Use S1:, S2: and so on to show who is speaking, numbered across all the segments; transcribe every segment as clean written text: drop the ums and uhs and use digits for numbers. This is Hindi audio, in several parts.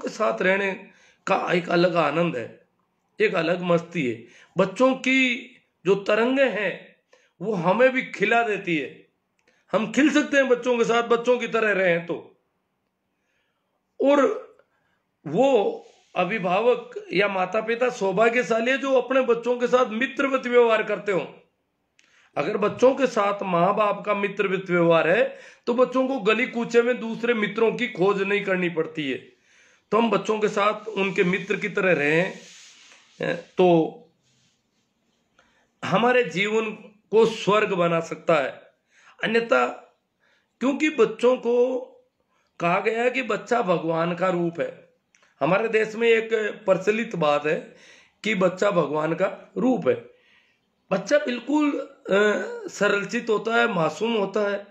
S1: के साथ रहने का एक अलग आनंद है, एक अलग मस्ती है। बच्चों की जो तरंगे हैं वो हमें भी खिला देती है। हम खिल सकते हैं बच्चों के साथ, बच्चों की तरह रहें तो। और वो अभिभावक या माता पिता सौभाग्यशाली है जो अपने बच्चों के साथ मित्रवत व्यवहार करते हो। अगर बच्चों के साथ माँ बाप का मित्रवत व्यवहार है तो बच्चों को गली कूचे में दूसरे मित्रों की खोज नहीं करनी पड़ती है। तो हम बच्चों के साथ उनके मित्र की तरह रहें तो हमारे जीवन को स्वर्ग बना सकता है। अन्यथा, क्योंकि बच्चों को कहा गया है कि बच्चा भगवान का रूप है। हमारे देश में एक प्रचलित बात है कि बच्चा भगवान का रूप है। बच्चा बिल्कुल सरलचित होता है, मासूम होता है,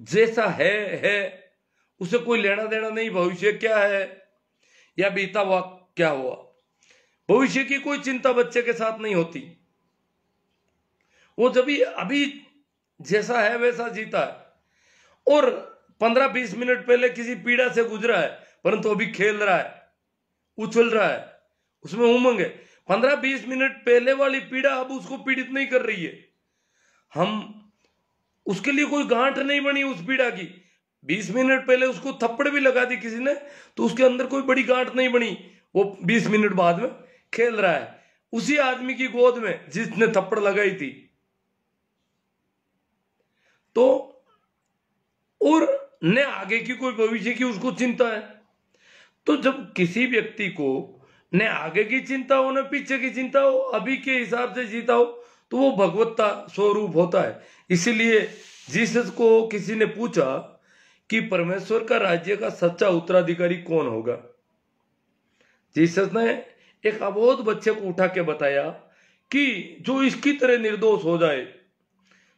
S1: जैसा है, उसे कोई लेना देना नहीं भविष्य क्या है या बीता हुआ क्या हुआ। भविष्य की कोई चिंता बच्चे के साथ नहीं होती। वो जब अभी जैसा है वैसा जीता है। और 15-20 मिनट पहले किसी पीड़ा से गुजरा है, परंतु अभी खेल रहा है, उछल रहा है, उसमें उमंग है। 15-20 मिनट पहले वाली पीड़ा अब उसको पीड़ित नहीं कर रही है। हम उसके लिए कोई गांठ नहीं बनी उस पीड़ा की। 20 मिनट पहले उसको थप्पड़ भी लगा दी किसी ने तो उसके अंदर कोई बड़ी गांठ नहीं बनी। वो 20 मिनट बाद में खेल रहा है उसी आदमी की गोद में जिसने थप्पड़ लगाई थी। तो और न आगे की कोई भविष्य की उसको चिंता है। तो जब किसी व्यक्ति को न आगे की चिंता हो न पीछे की चिंता हो, अभी के हिसाब से जीता हो, तो वो भगवत्ता स्वरूप होता है। इसीलिए जीसस को किसी ने पूछा कि परमेश्वर का राज्य का सच्चा उत्तराधिकारी कौन होगा। जीसस ने एक अबोध बच्चे को उठा के बताया कि जो इसकी तरह निर्दोष हो जाए,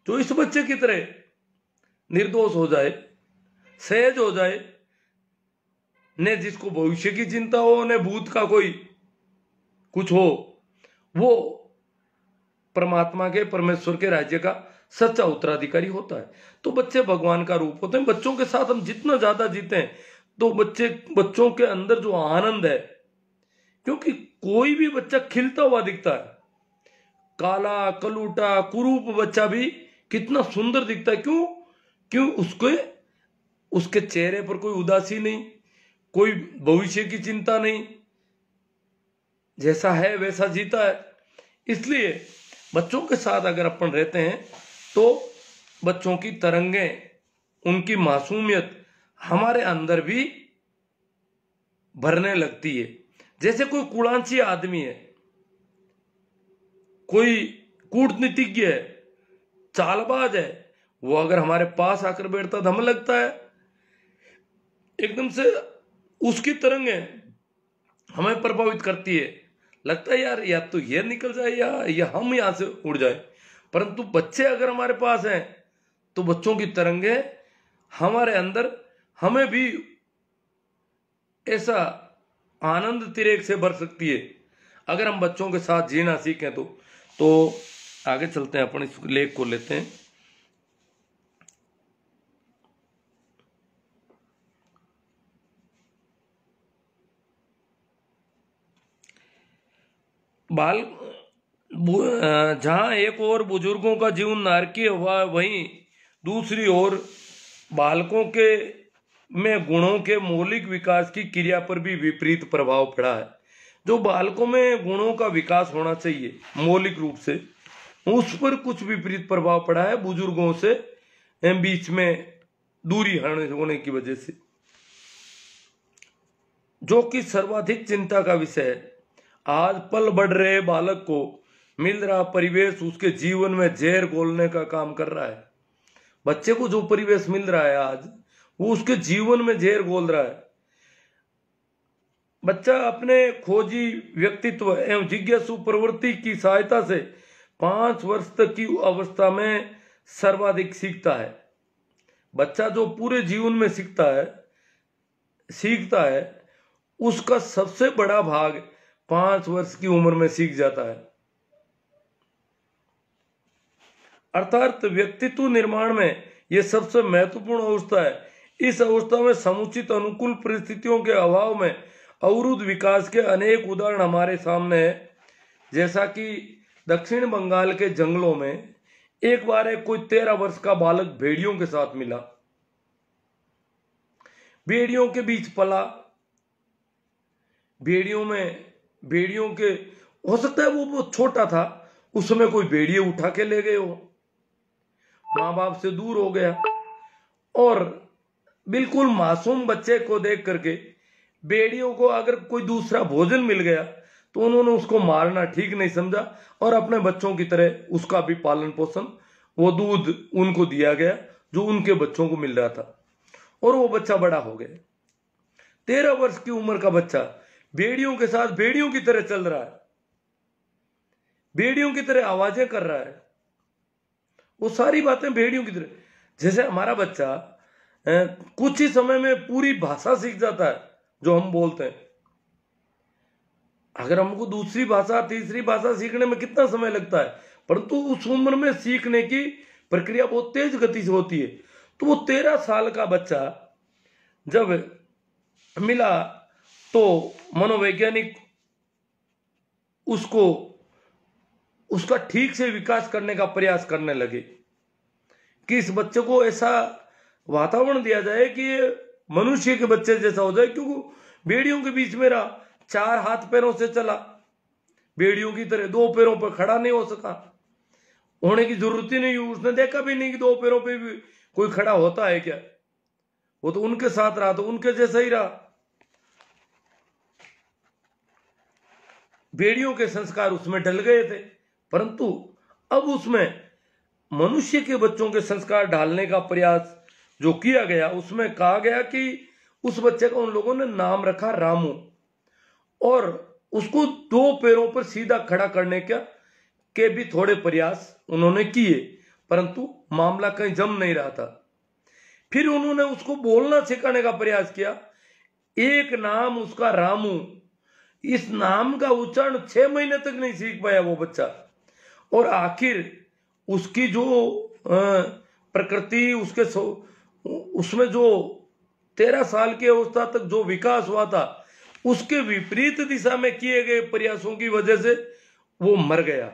S1: जो इस बच्चे की तरह निर्दोष हो जाए, सहज हो जाए, न जिसको भविष्य की चिंता हो न भूत का कोई कुछ हो, वो परमात्मा के, परमेश्वर के राज्य का सच्चा उत्तराधिकारी होता है। तो बच्चे भगवान का रूप होते हैं। बच्चों के साथ हम जितना ज्यादा जीते हैं तो बच्चों के अंदर जो आनंद है, क्योंकि कोई भी बच्चा खिलता हुआ दिखता है, काला कलूटा कुरूप बच्चा भी कितना सुंदर दिखता है। क्यों उसके चेहरे पर कोई उदासी नहीं, कोई भविष्य की चिंता नहीं, जैसा है वैसा जीता है। इसलिए बच्चों के साथ अगर अपन रहते हैं तो बच्चों की तरंगे, उनकी मासूमियत हमारे अंदर भी भरने लगती है। जैसे कोई कुड़ांची आदमी है, कोई कूटनीतिज्ञ है, चालबाज है, वो अगर हमारे पास आकर बैठता तो हमें लगता है एकदम से उसकी तरंगे हमें प्रभावित करती है। लगता है यार या तो ये निकल जाए या हम यहां से उड़ जाए। परंतु बच्चे अगर हमारे पास हैं तो बच्चों की तरंगे हमारे अंदर हमें भी ऐसा आनंद तिरेक से भर सकती है अगर हम बच्चों के साथ जीना सीखें तो आगे चलते हैं, अपन इस लेख को लेते हैं। बाल जहां एक ओर बुजुर्गों का जीवन नारकीय हुआ, वहीं दूसरी ओर बालकों के में गुणों के मौलिक विकास की क्रिया पर भी विपरीत प्रभाव पड़ा है। जो बालकों में गुणों का विकास होना चाहिए मौलिक रूप से, उस पर कुछ विपरीत प्रभाव पड़ा है बुजुर्गों से बीच में दूरी होने की वजह से, जो कि सर्वाधिक चिंता का विषय है। आज पल बढ़ रहे बालक को मिल रहा परिवेश उसके जीवन में जहर घोलने का काम कर रहा है। बच्चे को जो परिवेश मिल रहा है आज, वो उसके जीवन में जहर घोल रहा है। बच्चा अपने खोजी व्यक्तित्व एवं जिज्ञासु प्रवृत्ति की सहायता से 5 वर्ष तक की अवस्था में सर्वाधिक सीखता है। बच्चा जो पूरे जीवन में सीखता है उसका सबसे बड़ा भाग 5 वर्ष की उम्र में सीख जाता है। अर्थात व्यक्तित्व निर्माण में यह सबसे महत्वपूर्ण अवस्था है। इस अवस्था में समुचित अनुकूल परिस्थितियों के अभाव में अवरुद्ध विकास के अनेक उदाहरण हमारे सामने है। जैसा कि दक्षिण बंगाल के जंगलों में एक बार कोई 13 वर्ष का बालक भेड़ियों के साथ मिला, भेड़ियों के बीच पला, भेड़ियों के हो सकता है वो बहुत छोटा था, उस समय कोई भेड़िए उठा के ले गए हो, माँ बाप से दूर हो गया और बिल्कुल मासूम बच्चे को देख करके भेड़ियों को अगर कोई दूसरा भोजन मिल गया तो उन्होंने उसको मारना ठीक नहीं समझा और अपने बच्चों की तरह उसका भी पालन पोषण, वो दूध उनको दिया गया जो उनके बच्चों को मिल रहा था और वो बच्चा बड़ा हो गया। 13 वर्ष की उम्र का बच्चा भेड़ियों के साथ भेड़ियों की तरह चल रहा है, भेड़ियों की तरह आवाजें कर रहा है, वो सारी बातें भेड़ियों की तरह। जैसे हमारा बच्चा कुछ ही समय में पूरी भाषा सीख जाता है जो हम बोलते हैं। अगर हमको दूसरी भाषा तीसरी भाषा सीखने में कितना समय लगता है, परंतु उस उम्र में सीखने की प्रक्रिया बहुत तेज गति से होती है। तो वो 13 साल का बच्चा जब मिला तो मनोवैज्ञानिक उसको उसका ठीक से विकास करने का प्रयास करने लगे कि इस बच्चे को ऐसा वातावरण दिया जाए कि ये मनुष्य के बच्चे जैसा हो जाए, क्योंकि भेड़ियों के बीच में रहा, 4 हाथ पैरों से चला, भेड़ियों की तरह 2 पैरों पर खड़ा नहीं हो सका, होने की जरूरत ही नहीं, उसने देखा भी नहीं कि 2 पैरों पे भी कोई खड़ा होता है क्या। वो तो उनके साथ रहा तो उनके जैसा ही रहा। भेड़ियों के संस्कार उसमें ढल गए थे, परंतु अब उसमें मनुष्य के बच्चों के संस्कार डालने का प्रयास जो किया गया, उसमें कहा गया कि उस बच्चे का उन लोगों ने नाम रखा रामू और उसको 2 पैरों पर सीधा खड़ा करने के भी थोड़े प्रयास उन्होंने किए, परंतु मामला कहीं जम नहीं रहा था। फिर उन्होंने उसको बोलना सिखाने का प्रयास किया, एक नाम उसका रामू, इस नाम का उच्चारण 6 महीने तक नहीं सीख पाया वो बच्चा, और आखिर उसकी जो प्रकृति उसमें जो 13 साल की अवस्था तक जो विकास हुआ था, उसके विपरीत दिशा में किए गए प्रयासों की वजह से वो मर गया,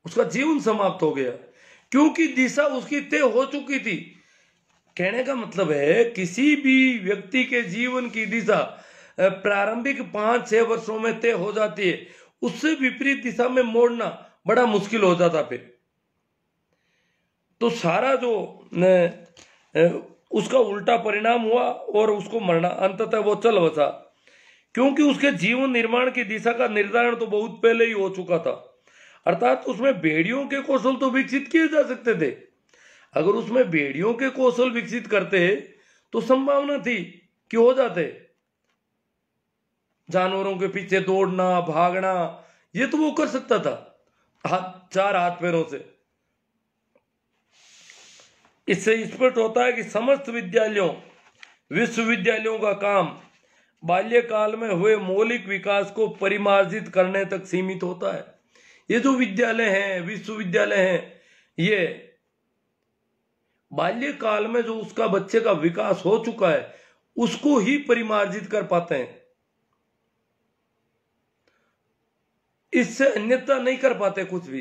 S1: उसका जीवन समाप्त हो गया, क्योंकि दिशा उसकी तय हो चुकी थी। कहने का मतलब है किसी भी व्यक्ति के जीवन की दिशा प्रारंभिक 5-6 वर्षों में तय हो जाती है, उससे विपरीत दिशा में मोड़ना बड़ा मुश्किल हो जाता। फिर तो सारा जो उसका उल्टा परिणाम हुआ और उसको मरना, अंततः वो चल बसा, क्योंकि उसके जीवन निर्माण की दिशा का निर्धारण तो बहुत पहले ही हो चुका था। अर्थात उसमें भेड़ियों के कौशल तो विकसित किए जा सकते थे, अगर उसमें भेड़ियों के कौशल विकसित करते तो संभावना थी कि हो जाते। जानवरों के पीछे दौड़ना भागना ये तो वो कर सकता था 4 हाथ पैरों से। इससे स्पष्ट होता है कि समस्त विश्वविद्यालयों का काम बाल्यकाल में हुए मौलिक विकास को परिमार्जित करने तक सीमित होता है। ये जो विद्यालय हैं, विश्वविद्यालय हैं, ये बाल्यकाल में जो उसका बच्चे का विकास हो चुका है उसको ही परिमार्जित कर पाते हैं, इससे अन्यथा नहीं कर पाते। कुछ भी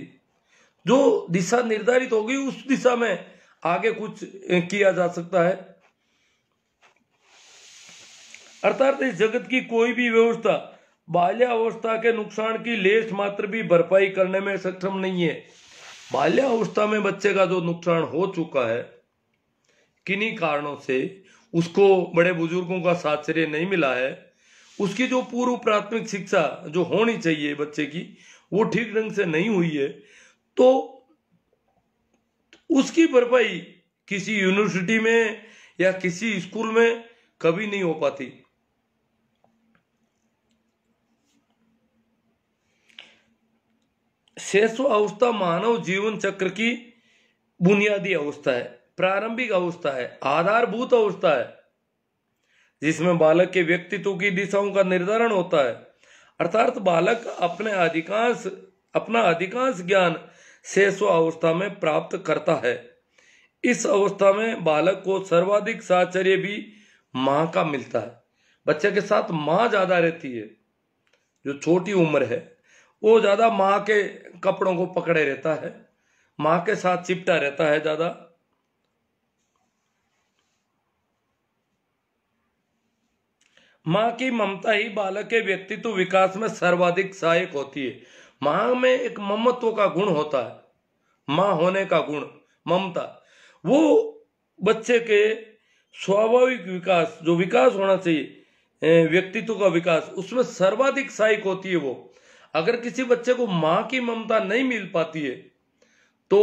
S1: जो दिशा निर्धारित होगी उस दिशा में आगे कुछ किया जा सकता है। अर्थात इस जगत की कोई भी व्यवस्था बाल्यावस्था के नुकसान की लेश मात्र भी भरपाई करने में सक्षम नहीं है। बाल्यावस्था में बच्चे का जो नुकसान हो चुका है किन्हीं कारणों से, उसको बड़े बुजुर्गों का साथचर्य नहीं मिला है, उसकी जो पूर्व प्राथमिक शिक्षा जो होनी चाहिए बच्चे की वो ठीक ढंग से नहीं हुई है, तो उसकी भरपाई किसी यूनिवर्सिटी में या किसी स्कूल में कभी नहीं हो पाती। शैशव अवस्था मानव जीवन चक्र की बुनियादी अवस्था है, प्रारंभिक अवस्था है, आधारभूत अवस्था है, जिसमें बालक के व्यक्तित्व की दिशाओं का निर्धारण होता है। अर्थात बालक अपना अधिकांश ज्ञान शैशव अवस्था में प्राप्त करता है। इस अवस्था में बालक को सर्वाधिक साहचर्य भी माँ का मिलता है। बच्चे के साथ माँ ज्यादा रहती है। जो छोटी उम्र है वो ज्यादा माँ के कपड़ों को पकड़े रहता है, माँ के साथ चिपटा रहता है ज्यादा। माँ की ममता ही बालक के व्यक्तित्व विकास में सर्वाधिक सहायक होती है। माँ में एक ममत्व का गुण होता है, माँ होने का गुण, ममता, वो बच्चे के स्वाभाविक विकास, जो विकास होना चाहिए व्यक्तित्व का विकास, उसमें सर्वाधिक सहायक होती है वो। अगर किसी बच्चे को माँ की ममता नहीं मिल पाती है तो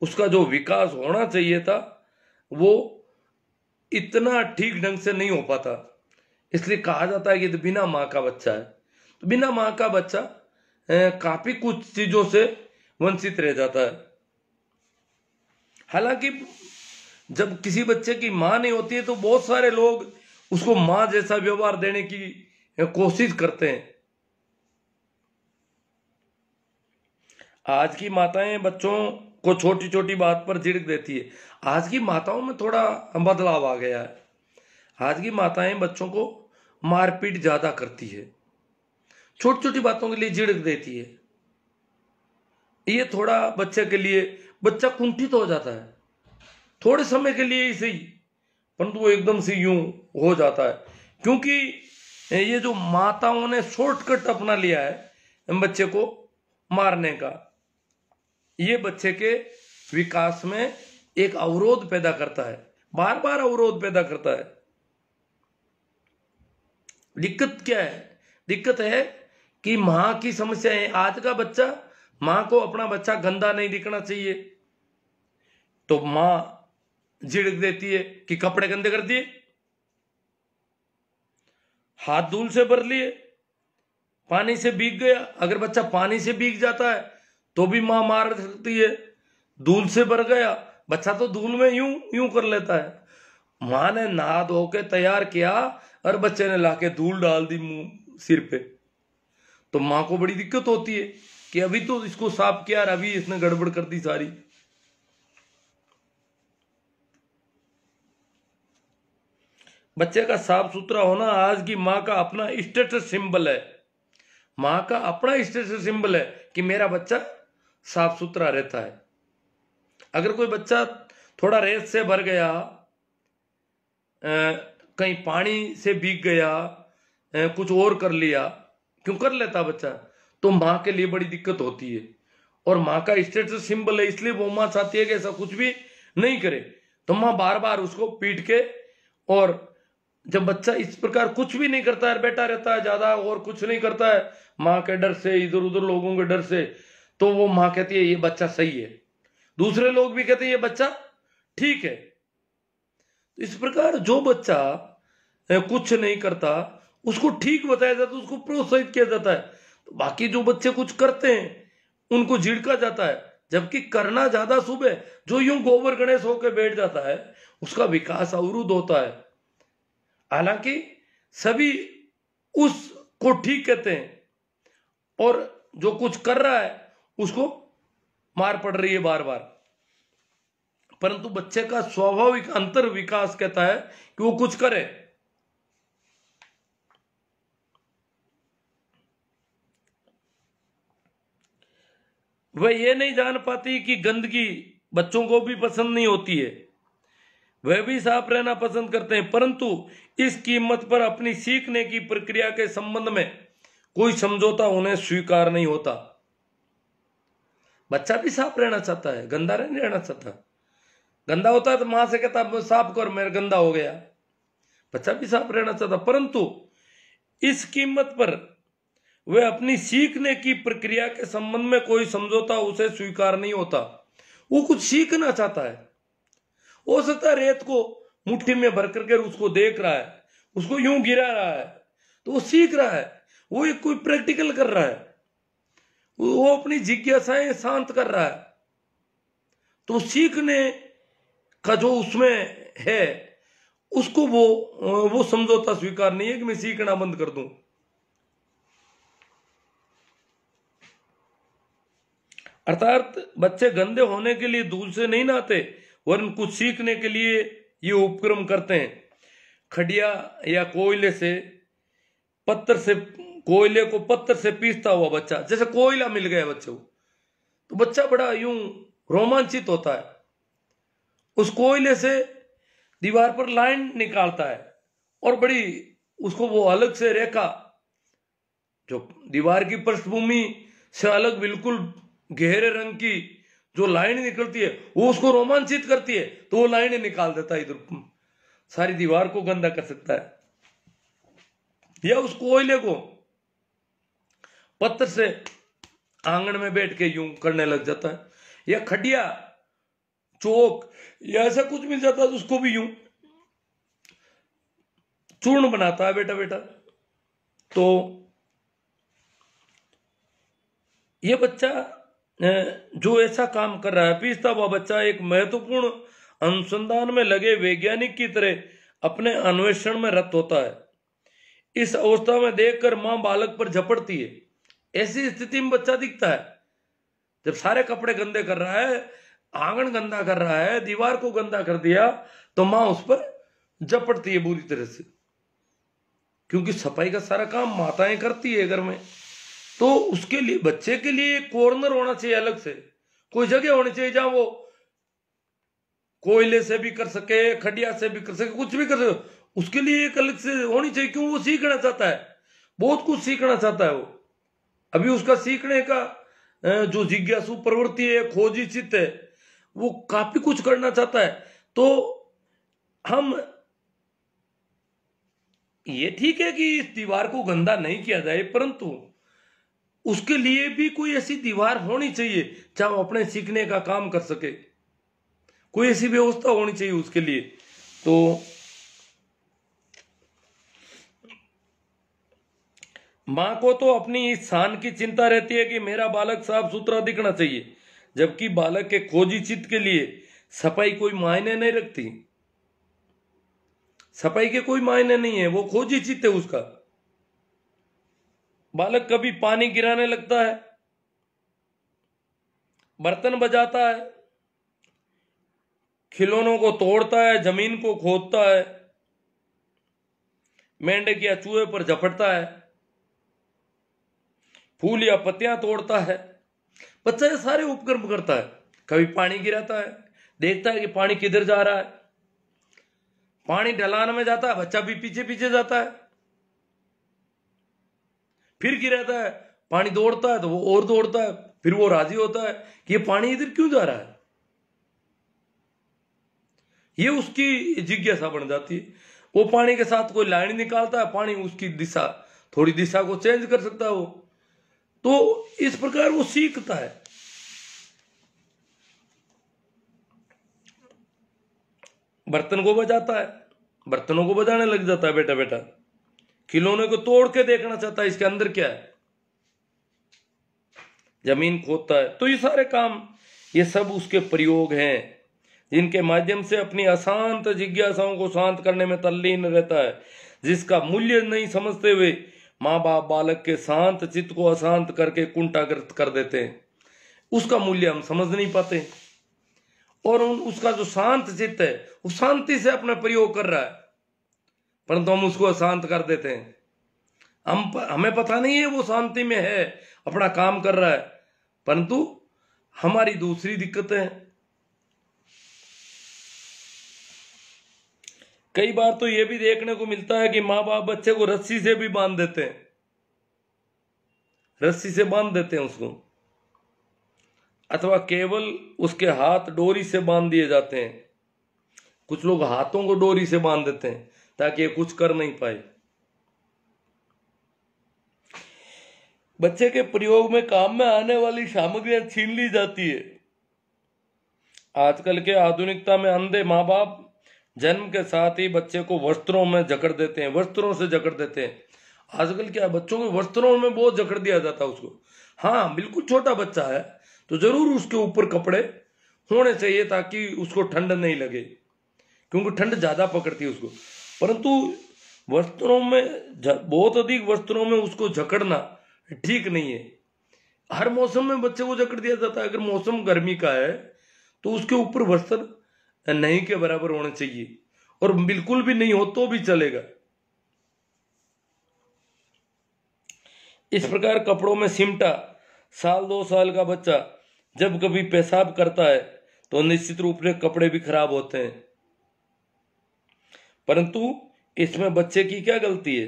S1: उसका जो विकास होना चाहिए था वो इतना ठीक ढंग से नहीं हो पाता। इसलिए कहा जाता है कि तो बिना माँ का बच्चा है, तो बिना माँ का बच्चा काफी कुछ चीजों से वंचित रह जाता है। हालांकि जब किसी बच्चे की माँ नहीं होती है तो बहुत सारे लोग उसको माँ जैसा व्यवहार देने की कोशिश करते हैं। आज की माताएं बच्चों को छोटी छोटी बात पर झिड़क देती है। आज की माताओं में थोड़ा बदलाव आ गया है। आज की माताएं बच्चों को मारपीट ज्यादा करती है, छोटी छोटी बातों के लिए झिड़क देती है। ये थोड़ा बच्चे के लिए, बच्चा कुंठित हो जाता है थोड़े समय के लिए ही सही, परंतु वो एकदम से यूं हो जाता है, क्योंकि ये जो माताओं ने शॉर्टकट अपना लिया है बच्चे को मारने का, ये बच्चे के विकास में एक अवरोध पैदा करता है, बार बार अवरोध पैदा करता है। दिक्कत क्या है? दिक्कत है कि मां की समस्या है। आज का बच्चा, मां को अपना बच्चा गंदा नहीं दिखना चाहिए तो मां झिड़क देती है कि कपड़े गंदे कर दिए, हाथ धूल से भर लिए, पानी से भीग गया। अगर बच्चा पानी से भीग जाता है तो भी मां मार सकती है। धूल से भर गया, बच्चा तो धूल में यूं यूं कर लेता है। मां ने नहा धो के तैयार किया और बच्चे ने लाके धूल डाल दी मुंह सिर पे, तो मां को बड़ी दिक्कत होती है कि अभी तो इसको साफ किया और अभी इसने गड़बड़ कर दी सारी। बच्चे का साफ सुथरा होना आज की माँ का अपना स्टेटस सिंबल है। माँ का अपना स्टेटस सिंबल है कि मेरा बच्चा साफ सुथरा रहता है। अगर कोई बच्चा थोड़ा रेत से भर गया, कहीं पानी से भीग गया, कुछ और कर लिया, क्यों कर लेता बच्चा, तो माँ के लिए बड़ी दिक्कत होती है। और माँ का स्टेटस सिंबल है, इसलिए वो माँ चाहती है कि ऐसा कुछ भी नहीं करे, तो माँ बार बार उसको पीट के, और जब बच्चा इस प्रकार कुछ भी नहीं करता है, बैठा रहता है ज्यादा और कुछ नहीं करता है माँ के डर से, इधर उधर लोगों के डर से, तो वो माँ कहती है ये बच्चा सही है, दूसरे लोग भी कहते हैं ये बच्चा ठीक है। इस प्रकार जो बच्चा कुछ नहीं करता उसको ठीक बताया जाता है, उसको प्रोत्साहित किया जाता है। तो बाकी जो बच्चे कुछ करते हैं उनको झिड़का जाता है, जबकि करना ज्यादा शुभ है। जो यूं गोबर गणेश होकर बैठ जाता है उसका विकास अवरुद्ध होता है। हालांकि सभी उसको ठीक कहते हैं और जो कुछ कर रहा है उसको मार पड़ रही है बार बार, परंतु बच्चे का स्वाभाविक अंतर विकास कहता है कि वो कुछ करे। वह ये नहीं जान पाती कि गंदगी बच्चों को भी पसंद नहीं होती है, वह भी साफ रहना पसंद करते हैं, परंतु इस कीमत पर अपनी सीखने की प्रक्रिया के संबंध में कोई समझौता उन्हें स्वीकार नहीं होता। बच्चा भी साफ रहना चाहता है, गंदा नहीं रहना चाहता। गंदा होता है तो मां से कहता साफ कर, मेरा गंदा हो गया। बच्चा भी साफ रहना चाहता, परंतु इस कीमत पर वह अपनी सीखने की प्रक्रिया के संबंध में कोई समझौता उसे स्वीकार नहीं होता। वो कुछ सीखना चाहता है। हो सकता है रेत को मुट्ठी में भर करके उसको देख रहा है, उसको यूं गिरा रहा है, तो वो सीख रहा है, वो एक कोई प्रैक्टिकल कर रहा है, वो अपनी जिज्ञासाएं शांत कर रहा है। तो सीखने का जो उसमें है उसको वो समझौता स्वीकार नहीं है कि मैं सीखना बंद कर दूं। अर्थात बच्चे गंदे होने के लिए धूल से नहीं नहाते, वरन कुछ सीखने के लिए ये उपक्रम करते हैं। खड़िया या कोयले को पत्थर से पीसता हुआ बच्चा, जैसे कोयला मिल गया बच्चे को, तो बच्चा बड़ा यूं रोमांचित होता है। उस कोयले से दीवार पर लाइन निकालता है और बड़ी उसको वो अलग से रेखा जो दीवार की पृष्ठभूमि से अलग बिल्कुल गहरे रंग की जो लाइन निकलती है वो उसको रोमांचित करती है, तो वो लाइन निकाल देता है, इधर सारी दीवार को गंदा कर सकता है। या उस कोयले को पत्थर से आंगन में बैठ के यूं करने लग जाता है, या खटिया चौक या ऐसा कुछ मिल जाता है तो उसको भी यूं चूर्ण बनाता है बेटा बेटा। तो ये बच्चा जो ऐसा काम कर रहा है, पीसता हुआ बच्चा, एक महत्वपूर्ण अनुसंधान में लगे वैज्ञानिक की तरह अपने अन्वेषण में रत होता है। इस अवस्था में देखकर मां बालक पर झपटती है। ऐसी स्थिति में बच्चा दिखता है जब सारे कपड़े गंदे कर रहा है, आंगन गंदा कर रहा है, दीवार को गंदा कर दिया, तो मां उस पर झपटती है बुरी तरह से, क्योंकि सफाई का सारा काम माताएं करती है घर में। तो उसके लिए, बच्चे के लिए एक कॉर्नर होना चाहिए, अलग से कोई जगह होनी चाहिए जहां वो कोयले से भी कर सके, खटिया से भी कर सके, कुछ भी कर सके, उसके लिए एक अलग से होनी चाहिए। क्यों? वो सीखना चाहता है, बहुत कुछ सीखना चाहता है वो। अभी उसका सीखने का जो जिज्ञासु प्रवृत्ति है, खोजी चित्त है, वो काफी कुछ करना चाहता है। तो हम, ये ठीक है कि इस दीवार को गंदा नहीं किया जाए, परंतु उसके लिए भी कोई ऐसी दीवार होनी चाहिए जहां वो अपने सीखने का काम कर सके, कोई ऐसी व्यवस्था होनी चाहिए उसके लिए। तो मां को तो अपनी इस शान की चिंता रहती है कि मेरा बालक साफ सुथरा दिखना चाहिए, जबकि बालक के खोजी चित्त के लिए सफाई कोई मायने नहीं रखती। सफाई के कोई मायने नहीं है, वो खोजी चित्त है उसका। बालक कभी पानी गिराने लगता है, बर्तन बजाता है, खिलौनों को तोड़ता है, जमीन को खोदता है, मेंढक या चूहे पर झपटता है, फूल या पत्तियां तोड़ता है। बच्चा ये सारे उपक्रम करता है। कभी पानी गिराता है, देखता है कि पानी किधर जा रहा है, पानी ढलान में जाता है, बच्चा भी पीछे पीछे जाता है, फिर गिराता है, पानी दौड़ता है तो वो और दौड़ता है, फिर वो राजी होता है कि ये पानी इधर क्यों जा रहा है। ये उसकी जिज्ञासा बन जाती है। वो पानी के साथ कोई लाइन निकालता है, पानी उसकी दिशा, थोड़ी दिशा को चेंज कर सकता है वो। तो इस प्रकार वो सीखता है। बर्तन को बजाता है, बर्तनों को बजाने लग जाता है बेटा बेटा। खिलौने को तोड़ के देखना चाहता है इसके अंदर क्या है, जमीन खोदता है। तो ये सारे काम, ये सब उसके प्रयोग हैं जिनके माध्यम से अपनी अशांत जिज्ञासाओं को शांत करने में तल्लीन रहता है, जिसका मूल्य नहीं समझते हुए माँ बाप बालक के शांत चित्त को अशांत करके कुंठाग्रस्त कर देते हैं। उसका मूल्य हम समझ नहीं पाते, और उसका जो शांत चित्त है वो शांति से अपना प्रयोग कर रहा है, परंतु हम उसको अशांत कर देते हैं। हमें पता नहीं है वो शांति में है, अपना काम कर रहा है, परंतु हमारी दूसरी दिक्कतें हैं। कई बार तो यह भी देखने को मिलता है कि माँ बाप बच्चे को रस्सी से भी बांध देते हैं, रस्सी से बांध देते हैं उसको, अथवा केवल उसके हाथ डोरी से बांध दिए जाते हैं। कुछ लोग हाथों को डोरी से बांध देते हैं ताकि ये कुछ कर नहीं पाए। बच्चे के प्रयोग में काम में आने वाली सामग्रियां छीन ली जाती है। आजकल के आधुनिकता में अंधे माँ बाप जन्म के साथ ही बच्चे को वस्त्रों में जकड़ देते हैं, वस्त्रों से जकड़ देते हैं। आजकल क्या है, बच्चों के वस्त्रों में बहुत जकड़ दिया जाता है उसको। हाँ, बिल्कुल छोटा बच्चा है तो जरूर उसके ऊपर कपड़े होने चाहिए ताकि उसको ठंड नहीं लगे, क्योंकि ठंड ज्यादा पकड़ती है उसको। परंतु वस्त्रों में, बहुत अधिक वस्त्रों में उसको जकड़ना ठीक नहीं है। हर मौसम में बच्चे को जकड़ दिया जाता है। अगर मौसम गर्मी का है तो उसके ऊपर वस्त्र नहीं के बराबर होने चाहिए, और बिल्कुल भी नहीं हो तो भी चलेगा। इस प्रकार कपड़ों में सिमटा 1-2 साल का बच्चा जब कभी पेशाब करता है तो निश्चित रूप से कपड़े भी खराब होते हैं, परंतु इसमें बच्चे की क्या गलती है?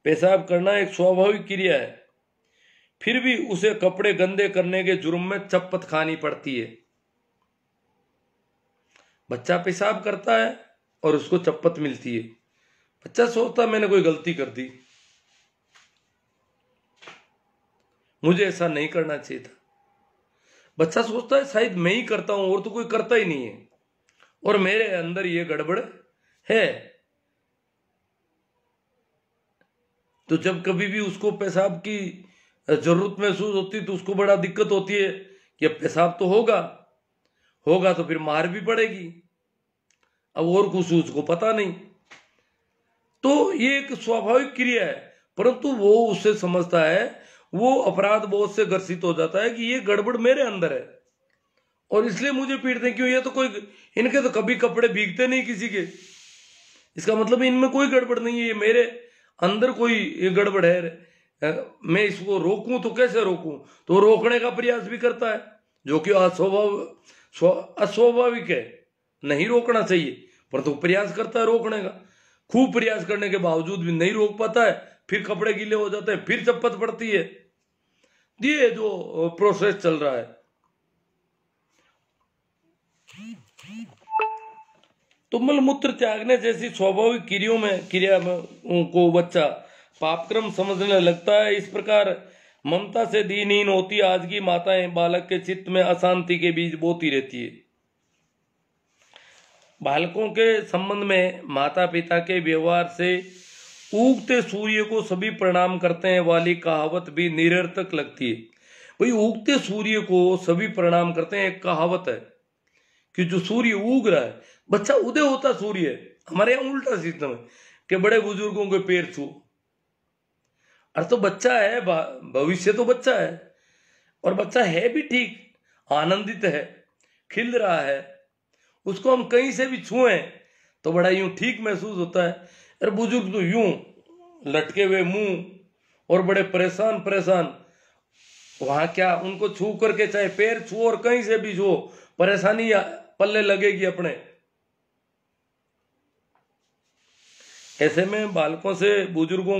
S1: पेशाब करना एक स्वाभाविक क्रिया है, फिर भी उसे कपड़े गंदे करने के जुर्म में चप्पत खानी पड़ती है। बच्चा पेशाब करता है और उसको चप्पत मिलती है। बच्चा सोचता मैंने कोई गलती कर दी, मुझे ऐसा नहीं करना चाहिए था। बच्चा सोचता है शायद मैं ही करता हूं और तो कोई करता ही नहीं है, और मेरे अंदर ये गड़बड़ है। तो जब कभी भी उसको पेशाब की जरूरत महसूस होती तो उसको बड़ा दिक्कत होती है कि अब पेशाब तो होगा तो फिर मार भी पड़ेगी। अब और कुछ उसको पता नहीं, तो ये एक स्वाभाविक क्रिया है, परंतु वो उससे समझता है, वो अपराध बोध से ग्रसित हो जाता है कि ये गड़बड़ मेरे अंदर है और इसलिए मुझे पीटते हैं। क्यों? ये तो कोई, इनके तो कभी कपड़े भीगते नहीं किसी के, इसका मतलब इनमें कोई गड़बड़ नहीं है, ये मेरे अंदर कोई गड़बड़ है। मैं इसको रोकूं तो कैसे रोकूं? तो रोकने का प्रयास भी करता है, जो कि अस्वाभाविक है, नहीं रोकना चाहिए, परंतु प्रयास करता है रोकने का। खूब प्रयास करने के बावजूद भी नहीं रोक पाता है, फिर कपड़े गीले हो जाते हैं, फिर चप्पत पड़ती है। ये जो प्रोसेस चल रहा है, तो मलमूत्र त्यागने जैसी स्वाभाविक क्रिया को बच्चा पापक्रम समझने लगता है। इस प्रकार ममता से दीनहीन होती आज की माताएं बालक के चित्त में अशांति के बीज बोती रहती है। बालकों के संबंध में माता पिता के व्यवहार से उगते सूर्य को सभी प्रणाम करते हैं वाली कहावत भी निरर्थक लगती है। भाई, उगते सूर्य को सभी प्रणाम करते हैं, एक कहावत है कि जो सूर्य उग रहा है, बच्चा उदय होता सूर्य है। हमारे यहाँ उल्टा सिस्टम है कि बड़े बुजुर्गों के पैर छू, और तो बच्चा है, भविष्य तो बच्चा है, और बच्चा है भी ठीक, आनंदित है, खिल रहा है, उसको हम कहीं से भी छुएं तो बड़ा यूं ठीक महसूस होता है। और बुजुर्ग तो यूं लटके हुए मुंह और बड़े परेशान, वहां क्या उनको छू करके, चाहे पैर छू और कहीं से भी छू, परेशानी पल्ले लगेगी अपने। ऐसे में बालकों से बुजुर्गों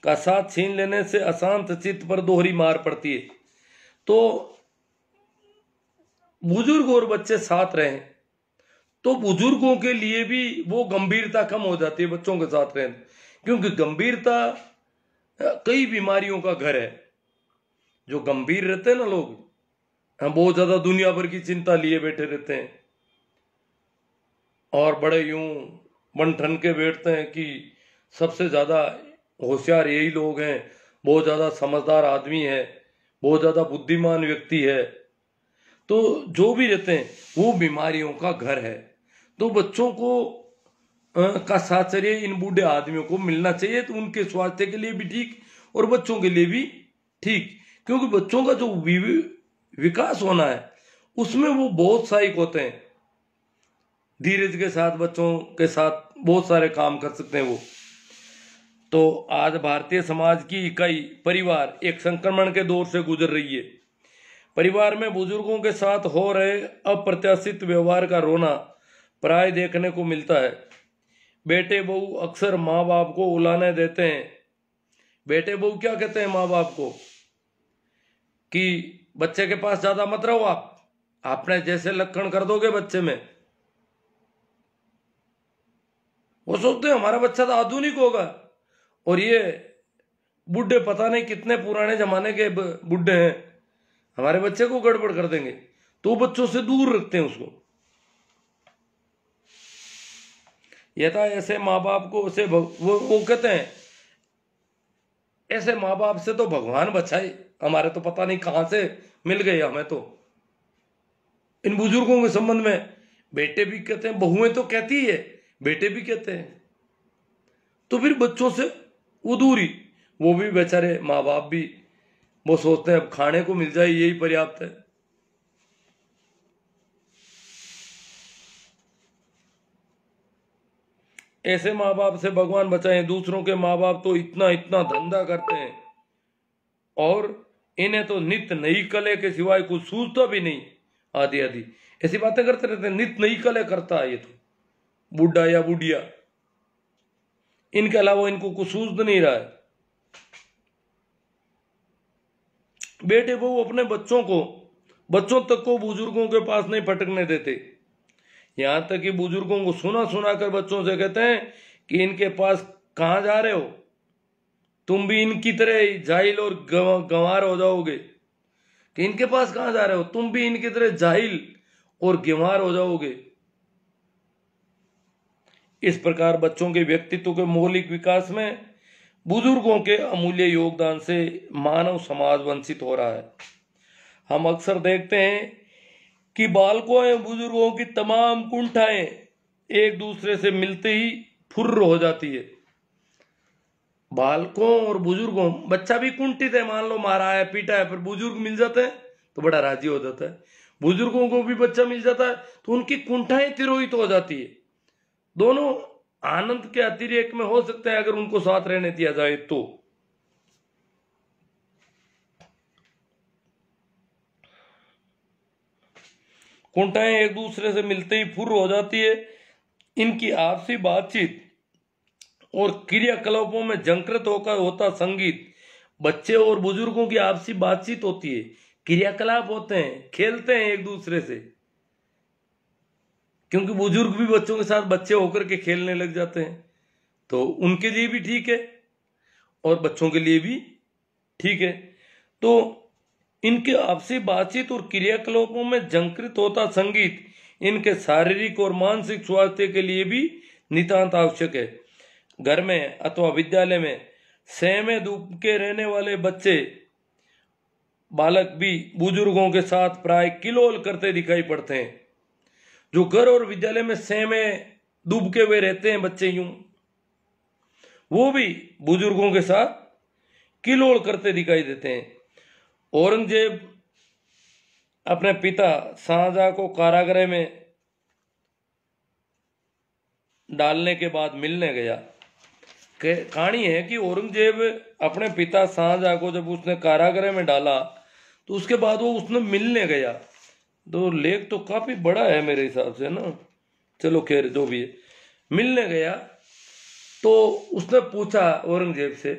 S1: का साथ छीन लेने से अशांत चित्त पर दोहरी मार पड़ती है। तो बुजुर्ग और बच्चे साथ रहें तो बुजुर्गों के लिए भी वो गंभीरता कम हो जाती है बच्चों के साथ रहें, क्योंकि गंभीरता कई बीमारियों का घर है। जो गंभीर रहते हैं ना लोग, हम बहुत ज्यादा दुनिया भर की चिंता लिए बैठे रहते हैं और बड़े यूं बन ठन के बैठते हैं कि सबसे ज्यादा होशियार यही लोग हैं, बहुत ज्यादा समझदार आदमी है, बहुत ज्यादा बुद्धिमान व्यक्ति है। तो जो भी रहते हैं वो बीमारियों का घर है। तो बच्चों को का साहचर्य इन बूढ़े आदमियों को मिलना चाहिए, तो उनके स्वास्थ्य के लिए भी ठीक और बच्चों के लिए भी ठीक, क्योंकि बच्चों का जो विकास होना है उसमें वो बहुत सहायक होते हैं। धीरज के साथ बच्चों के साथ बहुत सारे काम कर सकते हैं वो। तो आज भारतीय समाज की इकाई परिवार एक संक्रमण के दौर से गुजर रही है। परिवार में बुजुर्गों के साथ हो रहे अप्रत्याशित व्यवहार का रोना प्राय देखने को मिलता है। बेटे बहू अक्सर माँ बाप को उलाने देते हैं। बेटे बहू क्या कहते हैं माँ बाप को कि बच्चे के पास ज्यादा मत रहो, आपने जैसे लक्षण कर दोगे बच्चे में। वो सोचते हैं हमारा बच्चा तो आधुनिक होगा, और ये बुढ़े पता नहीं कितने पुराने जमाने के बुढ़े हैं, हमारे बच्चे को गड़बड़ कर देंगे, तो बच्चों से दूर रखते हैं उसको। यथा ऐसे माँ बाप को उसे वो कहते हैं ऐसे माँ बाप से तो भगवान बचाए, हमारे तो पता नहीं कहां से मिल गए हमें। तो इन बुजुर्गों के संबंध में बेटे भी कहते हैं, बहुएं तो कहती है, बेटे भी कहते हैं। तो फिर बच्चों से वो दूरी, वो भी बेचारे माँ बाप भी वो सोचते हैं अब खाने को मिल जाए यही पर्याप्त है। ऐसे माँ बाप से भगवान बचाए। दूसरों के माँ बाप तो इतना इतना धंधा करते हैं और इन्हें तो नित नई कले के सिवाय कुछ सूझता भी नहीं। आदि आदि ऐसी बातें करते रहते हैं, नित नई कले करता है ये तो बुढ़ा या बुढ़िया, इनके अलावा इनको कुछ सूझ नहीं रहा है। बेटे बहू अपने बच्चों तक को बुजुर्गों के पास नहीं फटकने देते। यहां तक कि बुजुर्गों को सुना सुना कर बच्चों से कहते हैं कि इनके पास कहां जा रहे हो, तुम भी इनकी तरह जाहिल और गंवार हो जाओगे। कि इनके पास कहां जा रहे हो, तुम भी इनकी तरह जाहिल और गंवार हो जाओगे। इस प्रकार बच्चों के व्यक्तित्व के मौलिक विकास में बुजुर्गों के अमूल्य योगदान से मानव समाज वंचित हो रहा है। हम अक्सर देखते हैं कि बालकों एवं बुजुर्गों की तमाम कुंठाएं एक दूसरे से मिलते ही फुर्र हो जाती है। बालकों और बुजुर्गों, बच्चा भी कुंठित है, मान लो मारा है पीटा है, पर बुजुर्ग मिल जाते हैं तो बड़ा राजी हो जाता है। बुजुर्गों को भी बच्चा मिल जाता है तो उनकी कुंठाएं तिरोहित हो जाती है। दोनों आनंद के अतिरेक में हो सकते हैं अगर उनको साथ रहने दिया जाए तो। कुंठाएं एक दूसरे से मिलते ही फुर्र हो जाती है। इनकी आपसी बातचीत और क्रियाकलापों में झंकृत होकर होता संगीत। बच्चे और बुजुर्गों की आपसी बातचीत होती है, क्रियाकलाप होते हैं, खेलते हैं एक दूसरे से, क्योंकि बुजुर्ग भी बच्चों के साथ बच्चे होकर के खेलने लग जाते हैं, तो उनके लिए भी ठीक है और बच्चों के लिए भी ठीक है। तो इनके आपसी बातचीत और क्रियाकलापों में झंकृत होता संगीत इनके शारीरिक और मानसिक स्वास्थ्य के लिए भी नितांत आवश्यक है। घर में अथवा विद्यालय में सहमे दुबके रहने वाले बालक भी बुजुर्गों के साथ प्राय किलोल करते दिखाई पड़ते हैं। जो घर और विद्यालय में सहमे दुबके हुए रहते हैं बच्चे, यूं वो भी बुजुर्गों के साथ किलोल करते दिखाई देते हैं। औरंगजेब अपने पिता शाहजहां को कारागृह में डालने के बाद मिलने गया। कहानी है कि औरंगजेब अपने पिता शाहजहां को जब उसने कारागृह में डाला तो उसके बाद वो उसने मिलने गया। तो लेख तो काफी बड़ा है मेरे हिसाब से ना, चलो खैर जो भी है। मिलने गया तो उसने पूछा औरंगजेब से,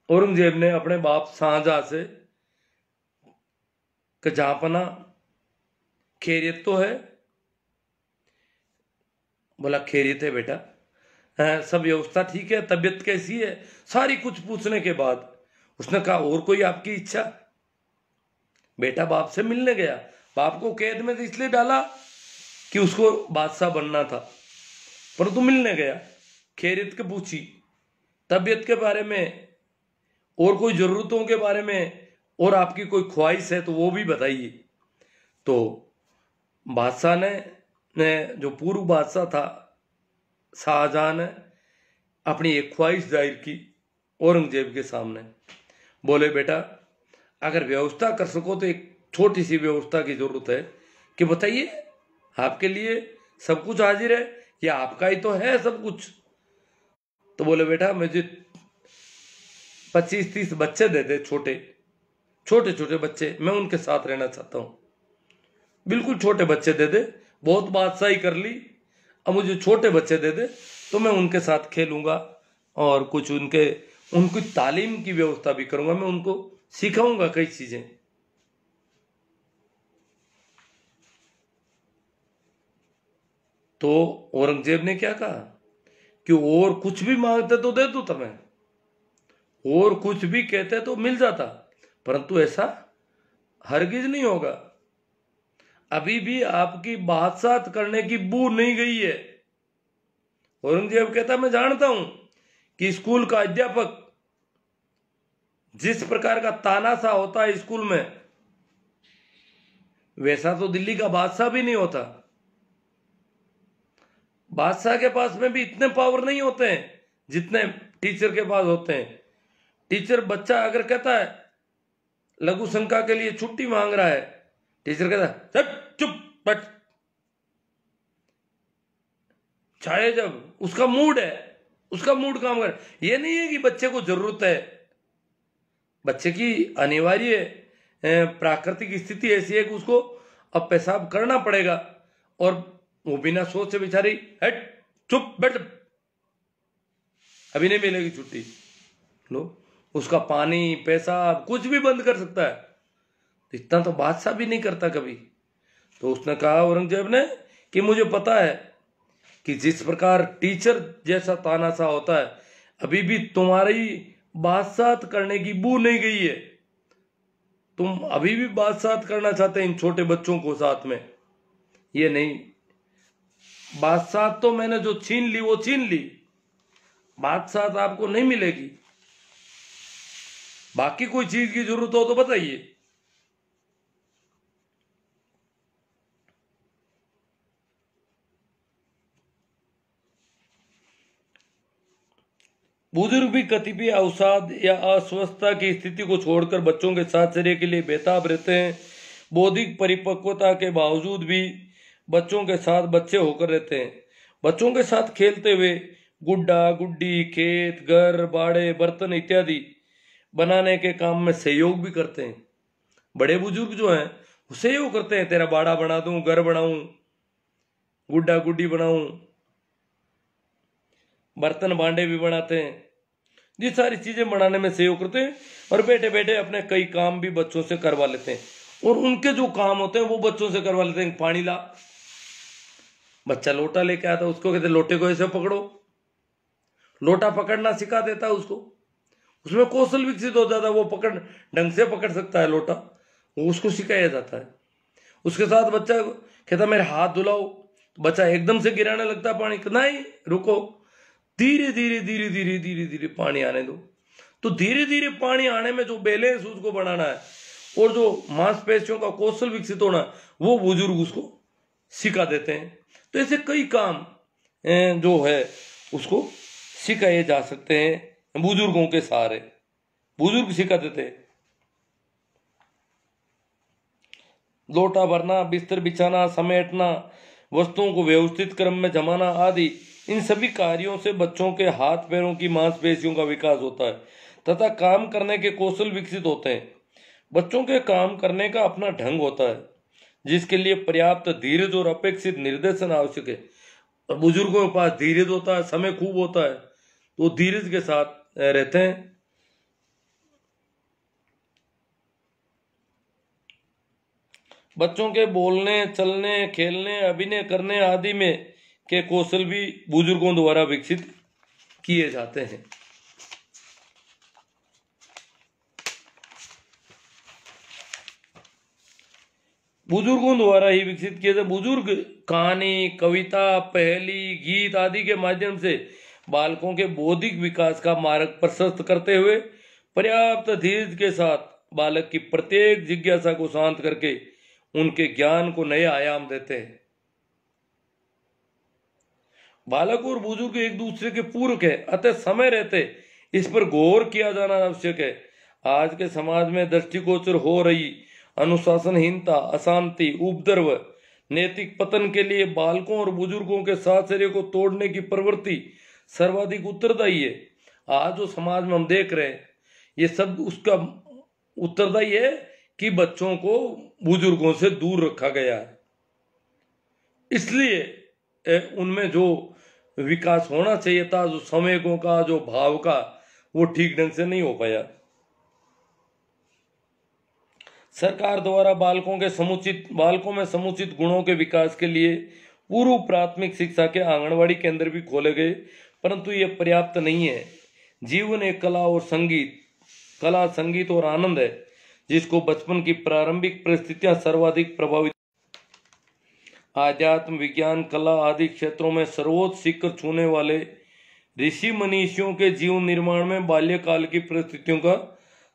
S1: औरंगजेब ने अपने बाप शाहजहां से कि जहांपना खैरियत तो है? बोला खैरियत है बेटा, सब व्यवस्था ठीक है, तबीयत कैसी है, सारी कुछ पूछने के बाद उसने कहा और कोई आपकी इच्छा? बेटा बाप से मिलने गया, बाप को कैद में इसलिए डाला कि उसको बादशाह बनना था, परंतु मिलने गया, खैरियत के पूछी, तबीयत के बारे में और कोई जरूरतों के बारे में और आपकी कोई ख्वाहिश है तो वो भी बताइए। तो बादशाह ने जो पूर्व बादशाह था शाहजहां ने अपनी एक ख्वाहिश जाहिर की औरंगजेब के सामने। बोले बेटा अगर व्यवस्था कर सको तो एक छोटी सी व्यवस्था की जरूरत है, कि बताइए आपके लिए सब कुछ हाजिर है या आपका ही तो है सब कुछ? तो बोले बेटा मुझे 25-30 बच्चे दे दे, छोटे छोटे बच्चे, मैं उनके साथ रहना चाहता हूं। बिल्कुल छोटे बच्चे दे दे, बहुत बादशाही कर ली, अब मुझे छोटे बच्चे दे दे तो मैं उनके साथ खेलूंगा और कुछ उनकी तालीम की व्यवस्था भी करूंगा, मैं उनको सिखाऊंगा कई चीजें। तो औरंगजेब ने क्या कहा कि और कुछ भी मांगते तो दे दो तुम्हें, और कुछ भी कहते तो मिल जाता, परंतु ऐसा हरगिज नहीं होगा। अभी भी आपकी बादशाह करने की बू नहीं गई है। औरंगजेब कहता मैं जानता हूं कि स्कूल का अध्यापक जिस प्रकार का तानाशाह होता है स्कूल में, वैसा तो दिल्ली का बादशाह भी नहीं होता। बादशाह के पास में भी इतने पावर नहीं होते हैं जितने टीचर के पास होते हैं। टीचर बच्चा अगर कहता है लघु शंका के लिए छुट्टी मांग रहा है, टीचर कहता है चुप बट, चाहे जब उसका मूड है, उसका मूड काम कर, ये नहीं है कि बच्चे को जरूरत है, बच्चे की अनिवार्य प्राकृतिक स्थिति ऐसी है कि उसको अब पेशाब करना पड़ेगा, और वो बिना सोच से बेचारी हट चुप बैठ, अभी नहीं मिलेगी छुट्टी, लो उसका पानी पेशाब कुछ भी बंद कर सकता है। तो इतना तो बादशाह भी नहीं करता कभी। तो उसने कहा औरंगजेब ने कि मुझे पता है कि जिस प्रकार टीचर जैसा तानाशाह होता है, अभी भी तुम्हारी बादशाहत करने की बू नहीं गई है, तुम अभी भी बादशाहत करना चाहते हैं इन छोटे बच्चों को साथ में। ये नहीं, बादशाहत तो मैंने जो छीन ली वो छीन ली, बादशाहत आपको नहीं मिलेगी। बाकी कोई चीज की जरूरत हो तो बताइए। बुजुर्ग भी कतिपय अवसाद या अस्वस्थता की स्थिति को छोड़कर बच्चों के साथचर्य के लिए बेताब रहते हैं। बौद्धिक परिपक्वता के बावजूद भी बच्चों के साथ बच्चे होकर रहते हैं। बच्चों के साथ खेलते हुए गुड्डा गुड्डी, खेत, घर, बाड़े, बर्तन इत्यादि बनाने के काम में सहयोग भी करते हैं। बड़े बुजुर्ग जो हैं वो सहयोग करते हैं, तेरा बाड़ा बना दूं, घर बनाऊं, गुड्डा गुड्डी बनाऊं, बर्तन भांडे भी बनाते हैं, ये सारी चीजें बनाने में सहयोग करते हैं। और बैठे बैठे अपने कई काम भी बच्चों से करवा लेते हैं, और उनके जो काम होते हैं वो बच्चों से करवा लेते हैं। पानी ला, बच्चा लोटा लेके आता, उसको कहते लोटे को ऐसे पकड़ो, लोटा पकड़ना सिखा देता है उसको, उसमें कौशल विकसित हो जाता है, वो पकड़ ढंग से पकड़ सकता है लोटा, वो उसको सिखाया जाता है। उसके साथ बच्चा कहता मेरे हाथ धुलाओ, बच्चा एकदम से गिराने लगता है पानी, नहीं रुको, धीरे धीरे धीरे धीरे धीरे धीरे पानी आने दो। तो धीरे धीरे पानी आने में जो बैलेंस उसको बनाना है और जो मांसपेशियों का कौशल विकसित होना है, वो बुजुर्ग उसको सिखा देते हैं। तो ऐसे कई काम जो है उसको सिखाए जा सकते हैं बुजुर्गों के सहारे, बुजुर्ग सिखा देते हैं। लोटा भरना, बिस्तर बिछाना, समेटना, वस्तुओं को व्यवस्थित क्रम में जमाना आदि, इन सभी कार्यों से बच्चों के हाथ पैरों की मांसपेशियों का विकास होता है तथा काम करने के कौशल विकसित होते हैं। बच्चों के काम करने का अपना ढंग होता है जिसके लिए पर्याप्त धीरज और अपेक्षित निर्देशन आवश्यक है। और बुजुर्गों के पास धीरज होता है, समय खूब होता है, तो धीरज के साथ रहते हैं। बच्चों के बोलने, चलने, खेलने, अभिनय करने आदि में के कौशल भी बुजुर्गों द्वारा विकसित किए जाते हैं। बुजुर्गों द्वारा ही विकसित किए जाते। बुजुर्ग कहानी, कविता, पहेली, गीत आदि के माध्यम से बालकों के बौद्धिक विकास का मार्ग प्रशस्त करते हुए पर्याप्त धीरज के साथ बालक की प्रत्येक जिज्ञासा को शांत करके उनके ज्ञान को नए आयाम देते हैं। बालक और बुजुर्ग एक दूसरे के पूरक है, अतः समय रहते इस पर गौर किया जाना आवश्यक है। आज के समाज में दृष्टिगोचर हो रही अनुशासनहीनता, अशांति, उपद्रव, नैतिक पतन के लिए बालकों और बुजुर्गों के साहचर्य को तोड़ने की प्रवृत्ति सर्वाधिक उत्तरदायी है। आज जो समाज में हम देख रहे हैं ये सब उसका उत्तरदायी है कि बच्चों को बुजुर्गों से दूर रखा गया है, इसलिए उनमें जो विकास होना चाहिए था, जो संवेगों का, जो भाव का, वो ठीक ढंग से नहीं हो पाया। सरकार द्वारा बालकों में समुचित गुणों के विकास के लिए पूर्व प्राथमिक शिक्षा के आंगनवाड़ी केंद्र भी खोले गए, परंतु ये पर्याप्त नहीं है। जीवन एक कला, संगीत और आनंद है जिसको बचपन की प्रारंभिक परिस्थितियां सर्वाधिक प्रभावित। आध्यात्म, विज्ञान, कला आदि क्षेत्रों में सर्वोच्च शिखर छूने वाले ऋषि मनीषियों के जीवन निर्माण में बाल्यकाल की परिस्थितियों का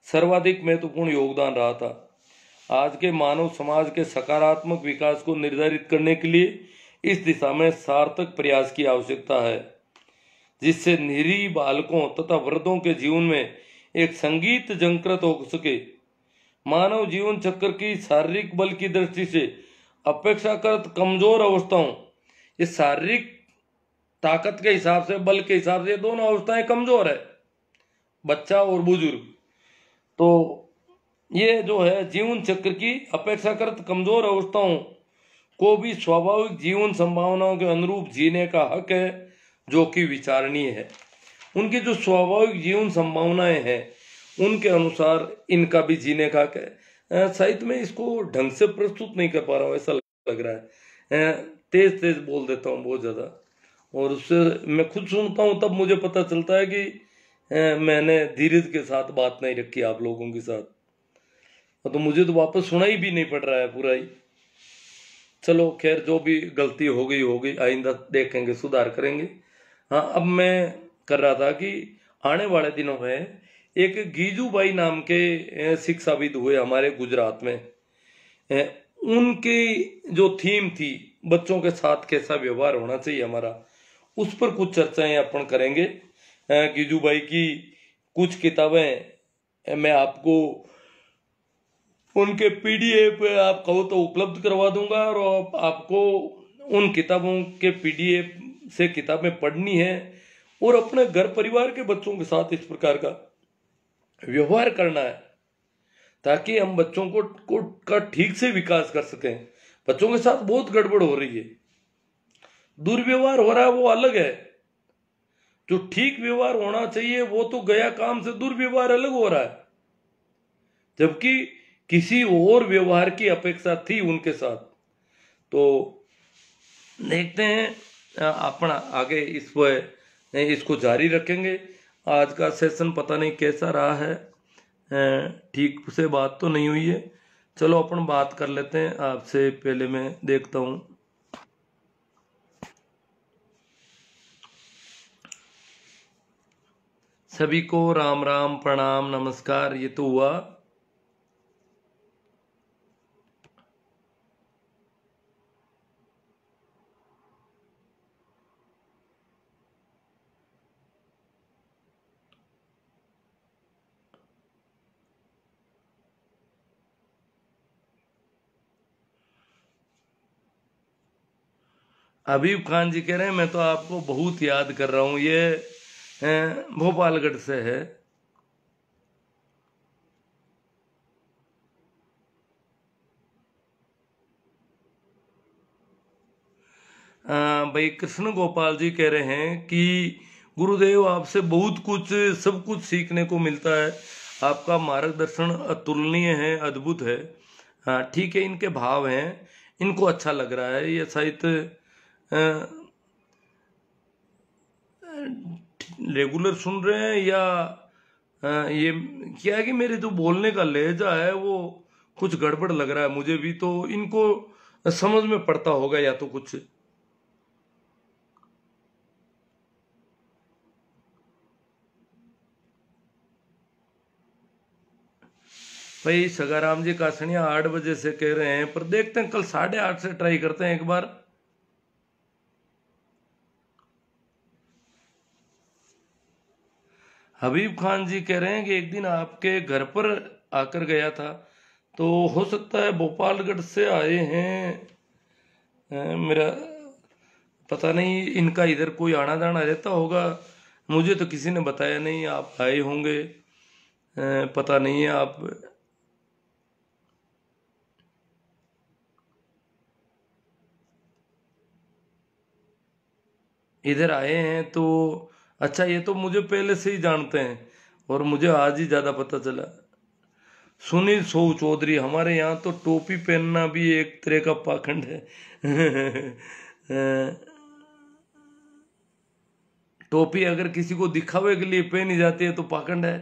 S1: सर्वाधिक महत्वपूर्ण योगदान रहा था। आज के मानव समाज के सकारात्मक विकास को निर्धारित करने के लिए इस दिशा में सार्थक प्रयास की आवश्यकता है, जिससे निरीह बालकों तथा वृद्धों के जीवन में एक संगीत झंकृत हो सके। मानव जीवन चक्र की शारीरिक बल की दृष्टि से अपेक्षाकृत कमजोर अवस्थाओं, ये शारीरिक ताकत के हिसाब से, बल के हिसाब से दोनों अवस्थाएं कमजोर है, बच्चा और बुजुर्ग। तो ये जो है जीवन चक्र की अपेक्षाकृत कमजोर अवस्थाओं को भी स्वाभाविक जीवन संभावनाओं के अनुरूप जीने का हक है, जो कि विचारणीय है। उनकी जो स्वाभाविक जीवन संभावनाएं हैं उनके अनुसार इनका भी जीने का हक है। साहित्य में इसको ढंग से प्रस्तुत नहीं कर पा रहा हूँ, ऐसा लग रहा है। तेज तेज बोल देता हूँ बहुत ज्यादा, और उससे मैं खुद सुनता हूँ तब मुझे पता चलता है कि मैंने धीरज के साथ बात नहीं रखी आप लोगों के साथ, तो मुझे तो वापस सुनाई भी नहीं पड़ रहा है पूरा ही। चलो खैर, जो भी गलती हो गई, आइंदा देखेंगे, सुधार करेंगे। हाँ, अब मैं कर रहा था कि आने वाले दिनों में एक गीजूबाई नाम के शिक्षाविद हुए हमारे गुजरात में। उनकी जो थीम थी बच्चों के साथ कैसा व्यवहार होना चाहिए हमारा, उस पर कुछ चर्चाएं अपन करेंगे। गीजूबाई की कुछ किताबें मैं आपको उनके पीडीएफ आप कहो तो उपलब्ध करवा दूंगा, और आपको उन किताबों के पीडीएफ से किताबें पढ़नी है और अपने घर परिवार के बच्चों के साथ इस प्रकार का व्यवहार करना है, ताकि हम बच्चों को का ठीक से विकास कर सकें। बच्चों के साथ बहुत गड़बड़ हो रही है, दुर्व्यवहार हो रहा है वो अलग है, जो ठीक व्यवहार होना चाहिए वो तो गया काम से दुर्व्यवहार अलग हो रहा है, जबकि किसी और व्यवहार की अपेक्षा थी उनके साथ। तो देखते हैं अपना आगे इसको जारी रखेंगे। आज का सेशन पता नहीं कैसा रहा है, ठीक से बात तो नहीं हुई है। चलो अपन बात कर लेते हैं। आपसे पहले मैं देखता हूं, सभी को राम राम, प्रणाम, नमस्कार। ये तो हुआ हबीब खान जी कह रहे हैं मैं तो आपको बहुत याद कर रहा हूं। ये भोपालगढ़ से है। भाई कृष्ण गोपाल जी कह रहे हैं कि गुरुदेव आपसे बहुत कुछ, सब कुछ सीखने को मिलता है। आपका मार्गदर्शन अतुलनीय है, अद्भुत है। हाँ ठीक है, इनके भाव हैं, इनको अच्छा लग रहा है। ये साहित्य रेगुलर सुन रहे हैं या ये क्या है कि मेरे जो बोलने का लहजा है वो कुछ गड़बड़ लग रहा है मुझे भी, तो इनको समझ में पड़ता होगा या तो कुछ। भाई सगाराम जी कासनिया 8 बजे से कह रहे हैं, पर देखते हैं कल 8:30 से ट्राई करते हैं एक बार। हबीब खान जी कह रहे हैं कि एक दिन आपके घर पर आकर गया था, तो हो सकता है भोपालगढ़ से आए हैं। मेरा पता नहीं, इनका इधर कोई आना जाना रहता होगा, मुझे तो किसी ने बताया नहीं। आप आए होंगे, पता नहीं है आप इधर आए हैं तो। अच्छा, ये तो मुझे पहले से ही जानते हैं और मुझे आज ही ज्यादा पता चला। सुनील सो चौधरी, हमारे यहाँ तो टोपी पहनना भी एक तरह का पाखंड है। टोपी अगर किसी को दिखावे के लिए पहनी जाती है तो पाखंड है।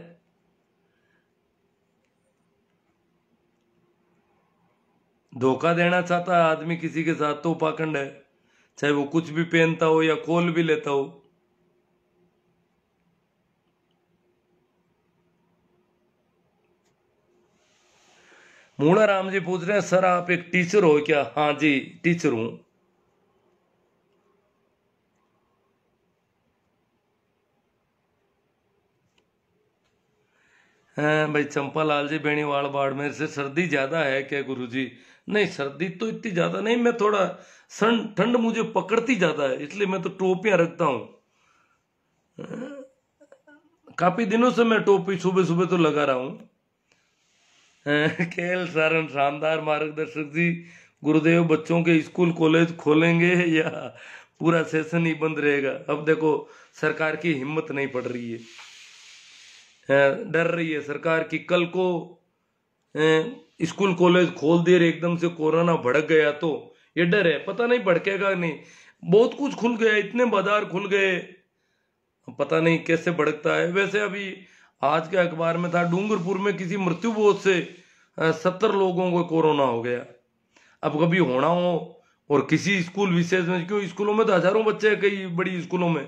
S1: धोखा देना चाहता है आदमी किसी के साथ तो पाखंड है, चाहे वो कुछ भी पहनता हो या खोल भी लेता हो। मूणा राम जी पूछ रहे हैं सर आप एक टीचर हो क्या? हाँ जी, टीचर हूं। हाँ भाई चंपालाल जी बेणीवाल बाड़मेर से, सर्दी ज्यादा है क्या गुरुजी? नहीं, सर्दी तो इतनी ज्यादा नहीं, मैं थोड़ा ठंड मुझे पकड़ती ज्यादा है, इसलिए मैं तो टोपियां रखता हूँ। काफी दिनों से मैं टोपी सुबह सुबह तो लगा रहा हूँ। केएल सारन शानदार मार्गदर्शक जी। गुरुदेव, बच्चों के स्कूल कॉलेज खोलेंगे या पूरा सेशन ही बंद रहेगा? अब देखो, सरकार की हिम्मत नहीं पड़ रही है, डर रही है सरकार की कल को स्कूल कॉलेज खोल दिए एकदम से कोरोना भड़क गया तो ये डर है, पता नहीं भड़केगा नहीं। बहुत कुछ खुल गया, इतने बाजार खुल गए, पता नहीं कैसे भड़कता है। वैसे अभी आज के अखबार में था, डूंगरपुर में किसी मृत्यु बोध से 70 लोगों को कोरोना हो गया। अब कभी होना हो और किसी स्कूल विशेष में, क्यों स्कूलों में तो हजारों बच्चे हैं कई बड़ी स्कूलों में,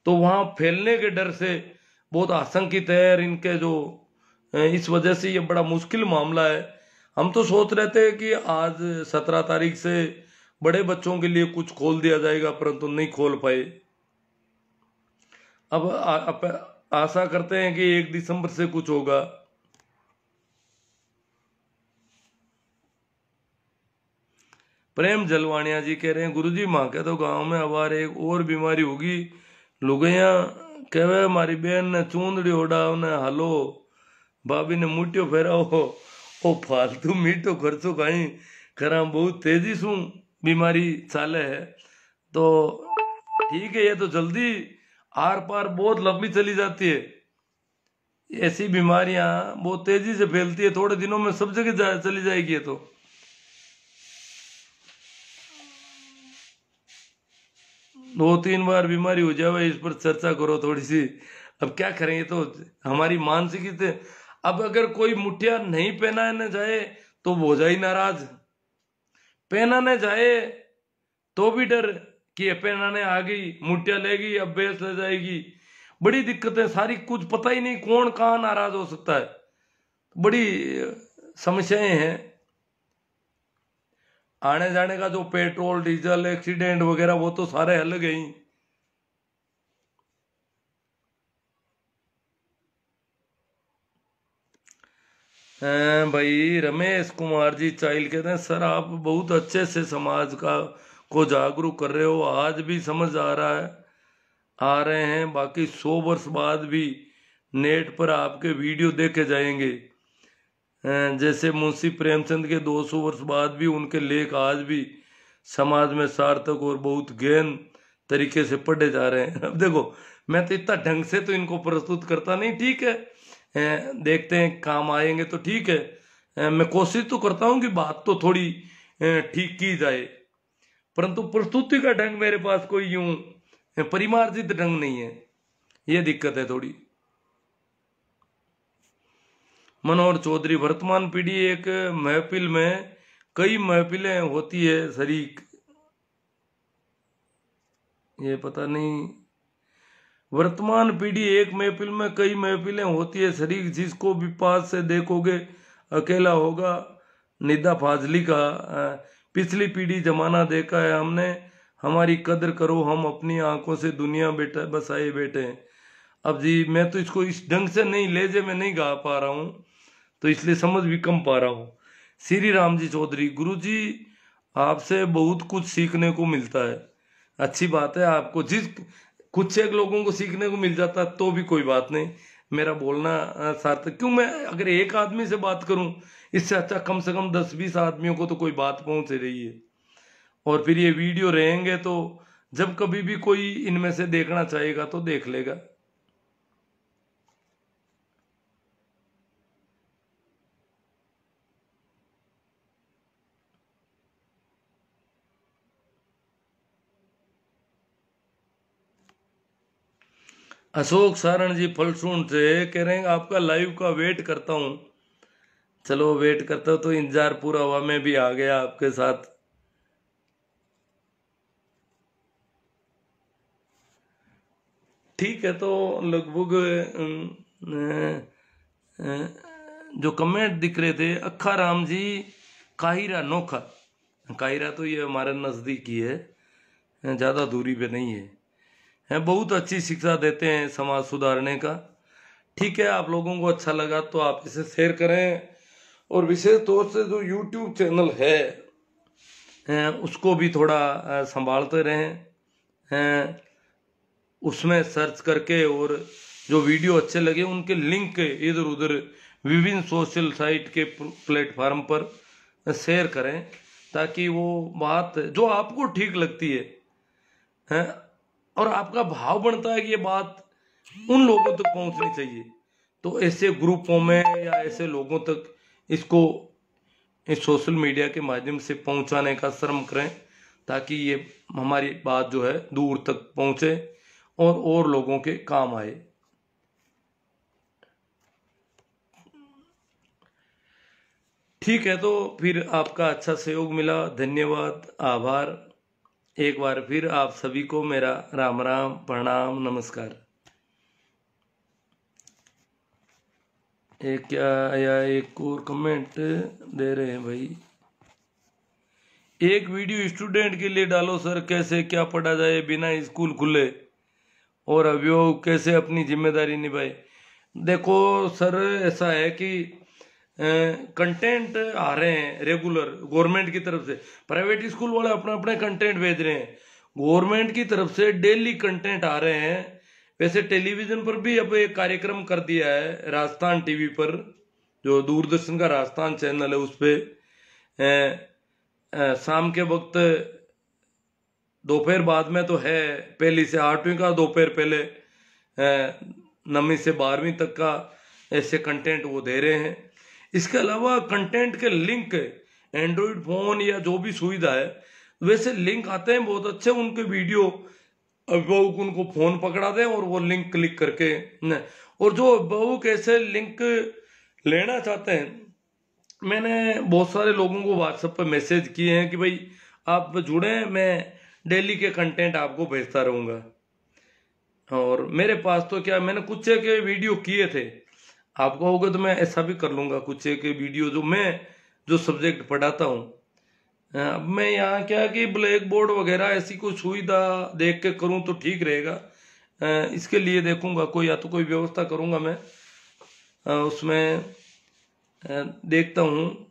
S1: तो वहां फैलने के डर से बहुत आशंकित है। और इनके जो इस वजह से ये बड़ा मुश्किल मामला है। हम तो सोच रहे थे कि आज 17 तारीख से बड़े बच्चों के लिए कुछ खोल दिया जाएगा, परंतु नहीं खोल पाए। अब आशा करते हैं कि 1 दिसंबर से कुछ होगा। प्रेम जलवानिया जी कह रहे हैं, गुरुजी माँ के तो गांव में अब एक और बीमारी होगी, लुगैया कहवे हमारी बहन ने चूंदड़ी ओढ़ा उन्हें हालो, भाभी ने मुठ्ठियो फेराओ, ओ फालतू मीठो खर्चो कहीं करा, बहुत तेजी से बीमारी चाले है। तो ठीक है, ये तो जल्दी आर पार बहुत लंबी चली जाती है। ऐसी बीमारियां बहुत तेजी से फैलती है, थोड़े दिनों में सब जगह चली जाएगी। ये तो 2-3 बार बीमारी हो जाए, इस पर चर्चा करो थोड़ी सी। अब क्या करें, ये तो हमारी मानसिकता। अब अगर कोई मुठिया नहीं पहनाने जाए तो वो हो जाए नाराज, पहनाने जाए तो भी डर कि ये पहनाने आ गई, मुठिया लेगी, अब बेस ले जाएगी। बड़ी दिक्कतें सारी, कुछ पता ही नहीं कौन कहाँ नाराज हो सकता है, बड़ी समस्याएं हैं। आने जाने का जो पेट्रोल डीजल एक्सीडेंट वगैरह वो तो सारे अलग ही। भाई रमेश कुमार जी चाइल कहते हैं, सर आप बहुत अच्छे से समाज का को जागरूक कर रहे हो, आज भी समझ आ रहा है, आ रहे हैं, बाकी 100 वर्ष बाद भी नेट पर आपके वीडियो देखे जाएंगे। जैसे मुंशी प्रेमचंद के 200 वर्ष बाद भी उनके लेख आज भी समाज में सार्थक और बहुत गहन तरीके से पढ़े जा रहे हैं। अब देखो, मैं तो इतना ढंग से तो इनको प्रस्तुत करता नहीं, ठीक है, देखते हैं काम आएंगे तो ठीक है। मैं कोशिश तो करता हूं कि बात तो थोड़ी ठीक की जाए, परंतु प्रस्तुति का ढंग मेरे पास कोई यूं परिमार्जित ढंग नहीं है, ये दिक्कत है थोड़ी। मनोहर चौधरी, वर्तमान पीढ़ी एक महफिल में कई महफिलें होती है शरीक, ये पता नहीं। वर्तमान पीढ़ी एक महफिल में कई महफिलें होती है शरीक, जिसको भी पास से देखोगे अकेला होगा। निदा फाजली का, पिछली पीढ़ी जमाना देखा है हमने, हमारी कदर करो, हम अपनी आंखों से दुनिया बेटा बसाए बैठे हैं। अब जी मैं तो इसको इस ढंग से नहीं, लेजे में नहीं गा पा रहा हूँ, तो इसलिए समझ भी कम पा रहा हूँ। श्री राम जी चौधरी, गुरु जी आपसे बहुत कुछ सीखने को मिलता है। अच्छी बात है, आपको जिस कुछ एक लोगों को सीखने को मिल जाता तो भी कोई बात नहीं, मेरा बोलना सार्थक। क्यों, मैं अगर एक आदमी से बात करूं, इससे अच्छा कम से कम 10-20 आदमियों को तो कोई बात पहुंच रही है। और फिर ये वीडियो रहेंगे तो जब कभी भी कोई इनमें से देखना चाहेगा तो देख लेगा। अशोक सारण जी फलसून से कह रहे हैं, आपका लाइव का वेट करता हूं। चलो वेट करता हूं, तो इंतजार पूरा हुआ, मैं भी आ गया आपके साथ। ठीक है, तो लगभग जो कमेंट दिख रहे थे, अक्खा राम जी काहिरा नोखा, काहिरा तो ये हमारे नज़दीक ही है, ज़्यादा दूरी पे नहीं है, बहुत अच्छी शिक्षा देते हैं समाज सुधारने का। ठीक है, आप लोगों को अच्छा लगा तो आप इसे शेयर करें, और विशेष तौर से जो यूट्यूब चैनल है उसको भी थोड़ा संभालते रहें, उसमें सर्च करके और जो वीडियो अच्छे लगे उनके लिंक इधर उधर विभिन्न सोशल साइट के प्लेटफार्म पर शेयर करें, ताकि वो बात जो आपको ठीक लगती है और आपका भाव बनता है कि ये बात उन लोगों तक पहुंचनी चाहिए, तो ऐसे ग्रुपों में या ऐसे लोगों तक इसको इस सोशल मीडिया के माध्यम से पहुंचाने का श्रम करें, ताकि ये हमारी बात जो है दूर तक पहुंचे और लोगों के काम आए। ठीक है, तो फिर आपका अच्छा सहयोग मिला, धन्यवाद, आभार। एक बार फिर आप सभी को मेरा राम राम, प्रणाम, नमस्कार। एक क्या आया, एक और कमेंट दे रहे हैं भाई। एक वीडियो स्टूडेंट के लिए डालो सर, कैसे क्या पढ़ा जाए बिना स्कूल खुले, और अभिभावक कैसे अपनी जिम्मेदारी निभाए। देखो सर, ऐसा है कि कंटेंट आ रहे हैं रेगुलर गवर्नमेंट की तरफ से, प्राइवेट स्कूल वाले अपना अपने कंटेंट भेज रहे हैं, गवर्नमेंट की तरफ से डेली कंटेंट आ रहे हैं। वैसे टेलीविजन पर भी अब एक कार्यक्रम कर दिया है, राजस्थान टीवी पर, जो दूरदर्शन का राजस्थान चैनल है, उस पर शाम के वक्त दोपहर बाद में तो है, पहली से 8वीं का, दोपहर पहले 9वीं से 12वीं तक का ऐसे कंटेंट वो दे रहे हैं। इसके अलावा कंटेंट के लिंक एंड्रॉइड फोन या जो भी सुविधा है वैसे लिंक आते हैं बहुत अच्छे, उनके वीडियो अभिभावक उनको फोन पकड़ा दे और वो लिंक क्लिक करके और जो अभिभावक ऐसे लिंक लेना चाहते हैं, मैंने बहुत सारे लोगों को व्हाट्सएप पर मैसेज किए हैं कि भाई आप जुड़े, मैं डेली के कंटेंट आपको भेजता रहूंगा। और मेरे पास तो क्या, मैंने कुछ के वीडियो किए थे, आपको होगा तो मैं ऐसा भी कर लूंगा, कुछ एक वीडियो जो सब्जेक्ट पढ़ाता हूँ। अब मैं यहाँ क्या कि ब्लैक बोर्ड वगैरह ऐसी कोई सुविधा देख के करूँ तो ठीक रहेगा, इसके लिए देखूंगा कोई, या तो कोई व्यवस्था करूंगा मैं, उसमें देखता हूँ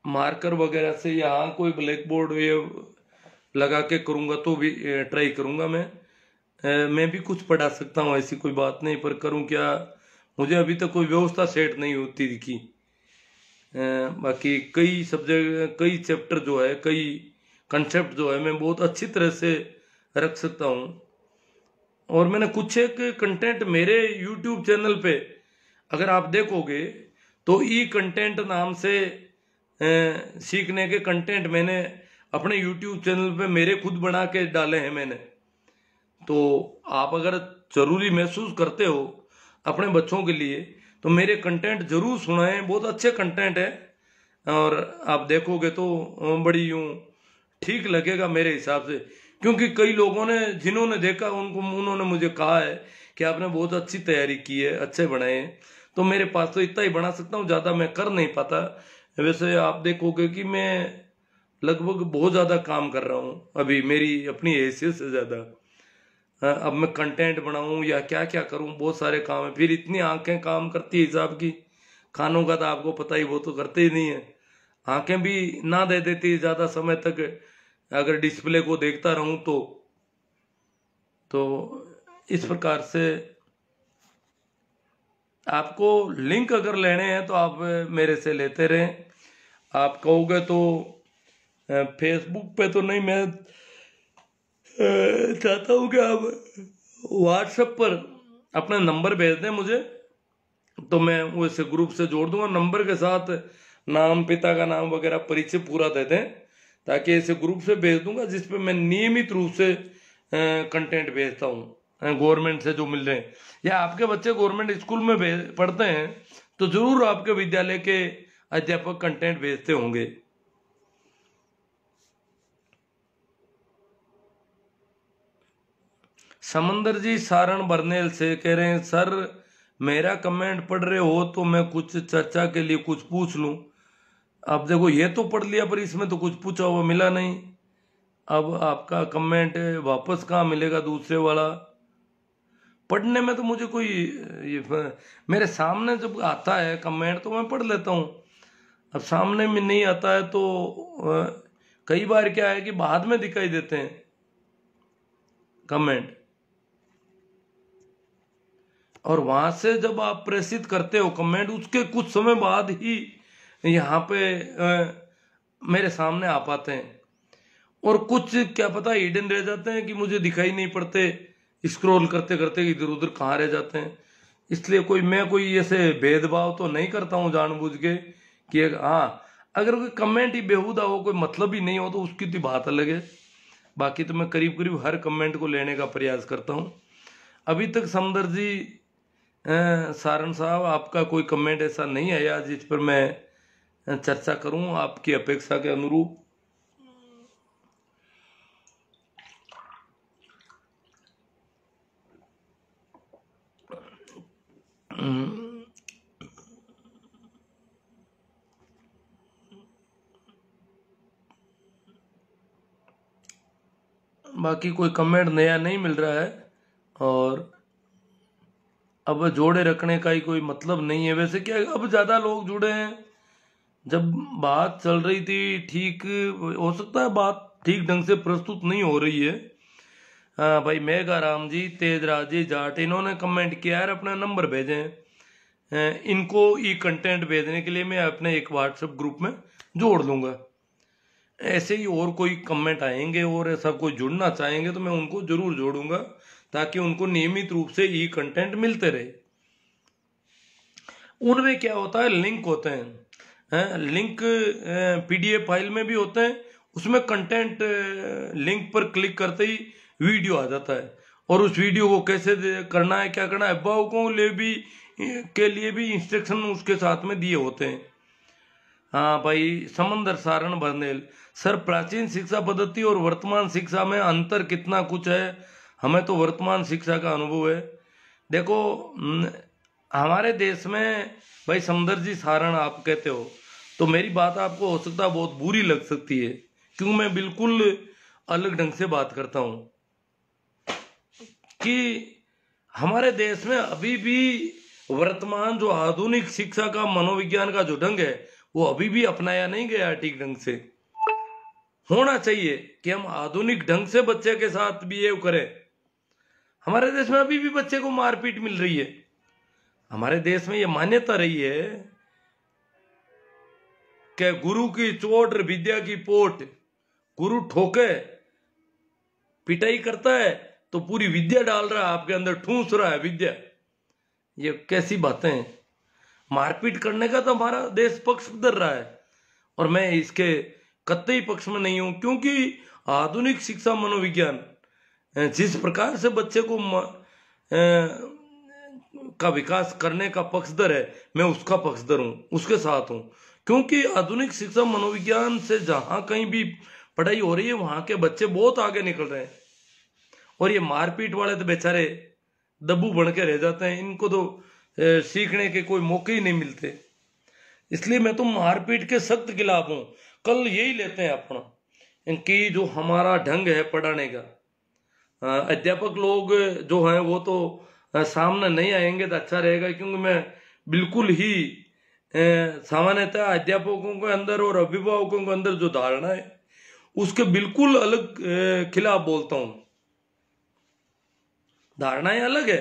S1: मार्कर वगैरह से यहाँ कोई ब्लैक बोर्ड ये लगा के करूंगा तो भी ट्राई करूंगा मैं भी कुछ पढ़ा सकता हूँ, ऐसी कोई बात नहीं, पर करूँ क्या, मुझे अभी तक कोई व्यवस्था सेट नहीं होती दिखी। बाकी कई सब्जेक्ट, कई चैप्टर जो है, कई कंसेप्ट जो है मैं बहुत अच्छी तरह से रख सकता हूँ। और मैंने कुछ एक कंटेंट मेरे यूट्यूब चैनल पे अगर आप देखोगे तो ई कंटेंट नाम से सीखने के कंटेंट मैंने अपने यूट्यूब चैनल पे मेरे खुद बना के डाले हैं मैंने। तो आप अगर जरूरी महसूस करते हो अपने बच्चों के लिए तो मेरे कंटेंट जरूर सुनाएं, बहुत अच्छे कंटेंट है और आप देखोगे तो बड़ी यूं ठीक लगेगा मेरे हिसाब से, क्योंकि कई लोगों ने जिन्होंने देखा उन्होंने मुझे कहा है कि आपने बहुत अच्छी तैयारी की है, अच्छे बनाए हैं। तो मेरे पास तो इतना ही बना सकता हूँ, ज़्यादा मैं कर नहीं पाता। वैसे आप देखोगे कि मैं लगभग बहुत ज़्यादा काम कर रहा हूँ अभी, मेरी अपनी हैसियत से ज़्यादा। अब मैं कंटेंट बनाऊं या क्या क्या करूं, बहुत सारे काम है, फिर इतनी आंखें काम करती है हिसाब की, कानों का तो आपको पता ही, वो तो करते ही नहीं है, आंखें भी ना दे देती ज़्यादा समय तक अगर डिस्प्ले को देखता रहूं तो इस प्रकार से आपको लिंक अगर लेने हैं तो आप मेरे से लेते रहें। आप कहोगे तो फेसबुक पे तो नहीं, मैं चाहता हूँ कि आप व्हाट्सएप पर अपना नंबर भेज दें मुझे, तो मैं वैसे ग्रुप से जोड़ दूंगा, नंबर के साथ नाम, पिता का नाम वगैरह, परिचय पूरा दे दें, ताकि ऐसे ग्रुप से भेज दूंगा जिसपे मैं नियमित रूप से कंटेंट भेजता हूँ गवर्नमेंट से जो मिल रहे हैं। या आपके बच्चे गवर्नमेंट स्कूल में पढ़ते हैं तो जरूर आपके विद्यालय के अध्यापक कंटेंट भेजते होंगे। समंदर जी सारण बरनेल से कह रहे हैं, सर मेरा कमेंट पढ़ रहे हो तो मैं कुछ चर्चा के लिए कुछ पूछ लूं। अब देखो, ये तो पढ़ लिया पर इसमें तो कुछ पूछा हुआ मिला नहीं, अब आपका कमेंट वापस कहाँ मिलेगा दूसरे वाला। पढ़ने में तो मुझे कोई मेरे सामने जब आता है कमेंट तो मैं पढ़ लेता हूँ। अब सामने में नहीं आता है तो कई बार क्या है कि बाद में दिखाई देते हैं कमेंट, और वहां से जब आप प्रेषित करते हो कमेंट उसके कुछ समय बाद ही यहाँ पे मेरे सामने आ पाते हैं, और कुछ क्या पता हिडन रह जाते हैं कि मुझे दिखाई नहीं पड़ते, स्क्रॉल करते करते इधर उधर कहाँ रह जाते हैं। इसलिए मैं कोई ऐसे भेदभाव तो नहीं करता हूँ जानबूझ के कि हाँ, अगर कोई कमेंट ही बेहुदा हो, कोई मतलब ही नहीं हो, तो उसकी तो बात अलग है। बाकी तो मैं करीब करीब हर कमेंट को लेने का प्रयास करता हूँ। अभी तक समदर जी सारण साहब आपका कोई कमेंट ऐसा नहीं आया जिस पर मैं चर्चा करूं आपकी अपेक्षा के अनुरूप। बाकी कोई कमेंट नया नहीं मिल रहा है, और अब जोड़े रखने का ही कोई मतलब नहीं है। वैसे क्या अब ज्यादा लोग जुड़े हैं, जब बात चल रही थी ठीक, हो सकता है बात ठीक ढंग से प्रस्तुत नहीं हो रही है। हाँ भाई, मेघाराम जी, तेजराज जी जाट, इन्होंने कमेंट किया है, अपना नंबर भेजे हैं। इनको ई कंटेंट भेजने के लिए मैं अपने एक व्हाट्सएप ग्रुप में जोड़ लूंगा। ऐसे ही और कोई कमेंट आएंगे और ऐसा कोई जुड़ना चाहेंगे तो मैं उनको जरूर जोड़ूंगा, ताकि उनको नियमित रूप से ई कंटेंट मिलते रहे। उनमें क्या होता है, लिंक होते हैं, लिंक पीडीएफ फाइल में भी होते हैं, उसमें कंटेंट लिंक पर क्लिक करते ही वीडियो आ जाता है, और उस वीडियो को कैसे करना है, क्या करना है, अभिभावकों के लिए भी इंस्ट्रक्शन उसके साथ में दिए होते हैं। हाँ भाई, समंदर सारण बंदेल सर, प्राचीन शिक्षा पद्धति और वर्तमान शिक्षा में अंतर कितना कुछ है? हमें तो वर्तमान शिक्षा का अनुभव है। देखो, हमारे देश में भाई, समंदर जी सारण आप कहते हो तो मेरी बात आपको हो सकता है बहुत बुरी लग सकती है, क्यों मैं बिल्कुल अलग ढंग से बात करता हूं कि हमारे देश में अभी भी वर्तमान जो आधुनिक शिक्षा का मनोविज्ञान का जो ढंग है वो अभी भी अपनाया नहीं गया ठीक ढंग से। होना चाहिए कि हम आधुनिक ढंग से बच्चे के साथ बिहेव करें। हमारे देश में अभी भी बच्चे को मारपीट मिल रही है। हमारे देश में ये मान्यता रही है कि गुरु की चोट और विद्या की पोट, गुरु ठोके पिटाई करता है तो पूरी विद्या डाल रहा है आपके अंदर, ठूंस रहा है विद्या। ये कैसी बातें हैं? मारपीट करने का तो हमारा देश पक्ष धर रहा है, और मैं इसके कतई पक्ष में नहीं हूं, क्योंकि आधुनिक शिक्षा मनोविज्ञान जिस प्रकार से बच्चे को का विकास करने का पक्षधर है, मैं उसका पक्षधर हूं, उसके साथ हूं। क्योंकि आधुनिक शिक्षा मनोविज्ञान से जहां कहीं भी पढ़ाई हो रही है वहां के बच्चे बहुत आगे निकल रहे हैं, और ये मारपीट वाले तो बेचारे दब्बू बन के रह जाते हैं, इनको तो सीखने के कोई मौके ही नहीं मिलते। इसलिए मैं तो मारपीट के सख्त खिलाफ हूं। कल यही लेते हैं अपना कि जो हमारा ढंग है पढ़ाने का, अध्यापक लोग जो हैं वो तो सामने नहीं आएंगे तो अच्छा रहेगा, क्योंकि मैं बिल्कुल ही सामान्यतः अध्यापकों के अंदर और अभिभावकों के अंदर जो धारणा है उसके बिल्कुल अलग खिलाफ बोलता हूं। धारणाएं अलग है।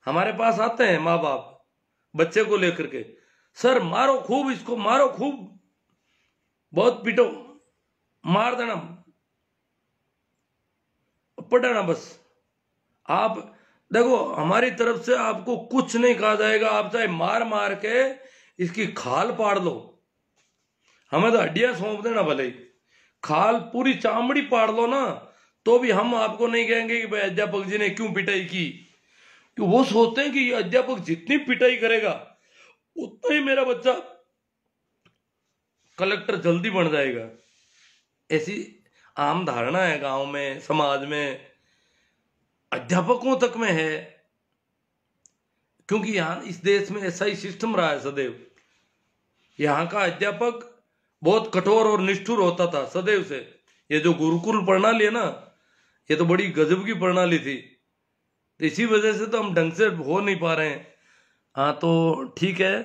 S1: हमारे पास आते हैं माँ बाप बच्चे को लेकर के, सर मारो खूब, इसको मारो खूब, बहुत पीटो, मार देना, पढ़ाना बस। आप देखो, हमारी तरफ से आपको कुछ नहीं कहा जाएगा, आप चाहे मार मार के इसकी खाल पाड़ लो, हमें तो हड्डियां सौंप देना भले ही, खाल पूरी चामड़ी पाड़ लो ना, तो भी हम आपको नहीं कहेंगे कि भाई अध्यापक जी ने क्यों पिटाई की। कि वो सोचते हैं कि अध्यापक जितनी पिटाई करेगा उतना ही मेरा बच्चा कलेक्टर जल्दी बन जाएगा। ऐसी आम धारणा है गांव में, समाज में, अध्यापकों तक में है, क्योंकि यहां इस देश में ऐसा ही सिस्टम रहा है सदैव। यहाँ का अध्यापक बहुत कठोर और निष्ठुर होता था सदैव से। ये जो गुरुकुल प्रणाली है ना, ये तो बड़ी गजब की प्रणाली थी। तो इसी वजह से तो हम ढंग से हो नहीं पा रहे हैं। हाँ तो ठीक है।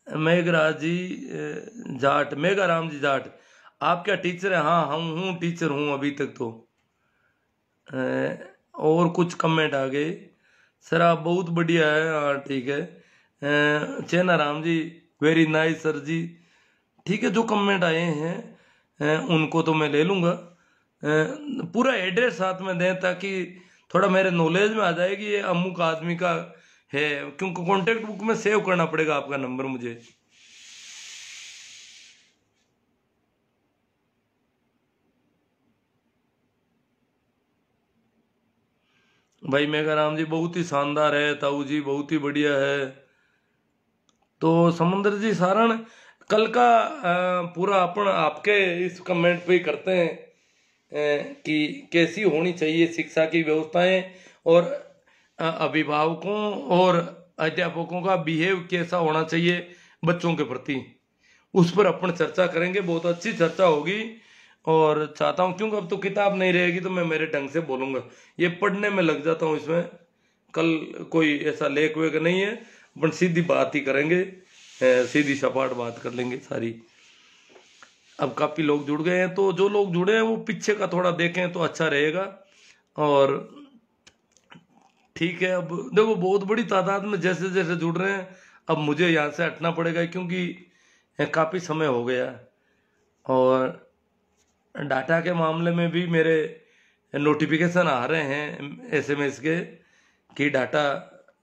S1: मेघराज जी जाट, मेघाराम जी जाट, आप क्या टीचर हैं? हाँ हम हूँ, टीचर हूँ अभी तक तो। और कुछ कमेंट आ गए। सर आप बहुत बढ़िया है। हाँ ठीक है। चेना Ram ji very nice sir जी। ठीक है, जो कमेंट आए हैं उनको तो मैं ले लूँगा। पूरा एड्रेस साथ में दें ताकि थोड़ा मेरे नॉलेज में आ जाए कि ये अमुक आदमी का है, क्योंकि कॉन्टेक्ट बुक में सेव करना पड़ेगा आपका नंबर मुझे। भाई मेघाराम जी बहुत ही शानदार है, ताऊ जी बहुत ही बढ़िया है। तो समुद्र जी सारण कल का पूरा अपन आपके इस कमेंट पे ही करते हैं कि कैसी होनी चाहिए शिक्षा की व्यवस्थाएं, और अभिभावकों और अध्यापकों का बिहेव कैसा होना चाहिए बच्चों के प्रति, उस पर अपन चर्चा करेंगे। बहुत अच्छी चर्चा होगी। और चाहता हूँ, क्योंकि अब तो किताब नहीं रहेगी तो मैं मेरे ढंग से बोलूंगा, ये पढ़ने में लग जाता हूँ इसमें। कल कोई ऐसा लेख वेख नहीं है, अपन सीधी बात ही करेंगे, सीधी सपाट बात कर लेंगे सारी। अब काफी लोग जुड़ गए हैं, तो जो लोग जुड़े हैं वो पीछे का थोड़ा देखें तो अच्छा रहेगा। और ठीक है, अब देखो बहुत बड़ी तादाद में जैसे जैसे जुड़ रहे हैं, अब मुझे यहाँ से हटना पड़ेगा क्योंकि काफी समय हो गया। और डाटा के मामले में भी मेरे नोटिफिकेशन आ रहे हैं एसएमएस के कि डाटा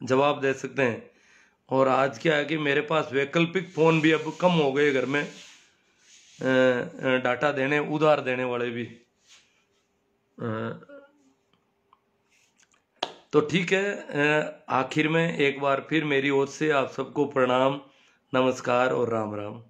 S1: जवाब दे सकते हैं। और आज क्या है कि मेरे पास वैकल्पिक फ़ोन भी अब कम हो गए घर में, डाटा देने उधार देने वाले भी। तो ठीक है, आखिर में एक बार फिर मेरी ओर से आप सबको प्रणाम, नमस्कार और राम राम।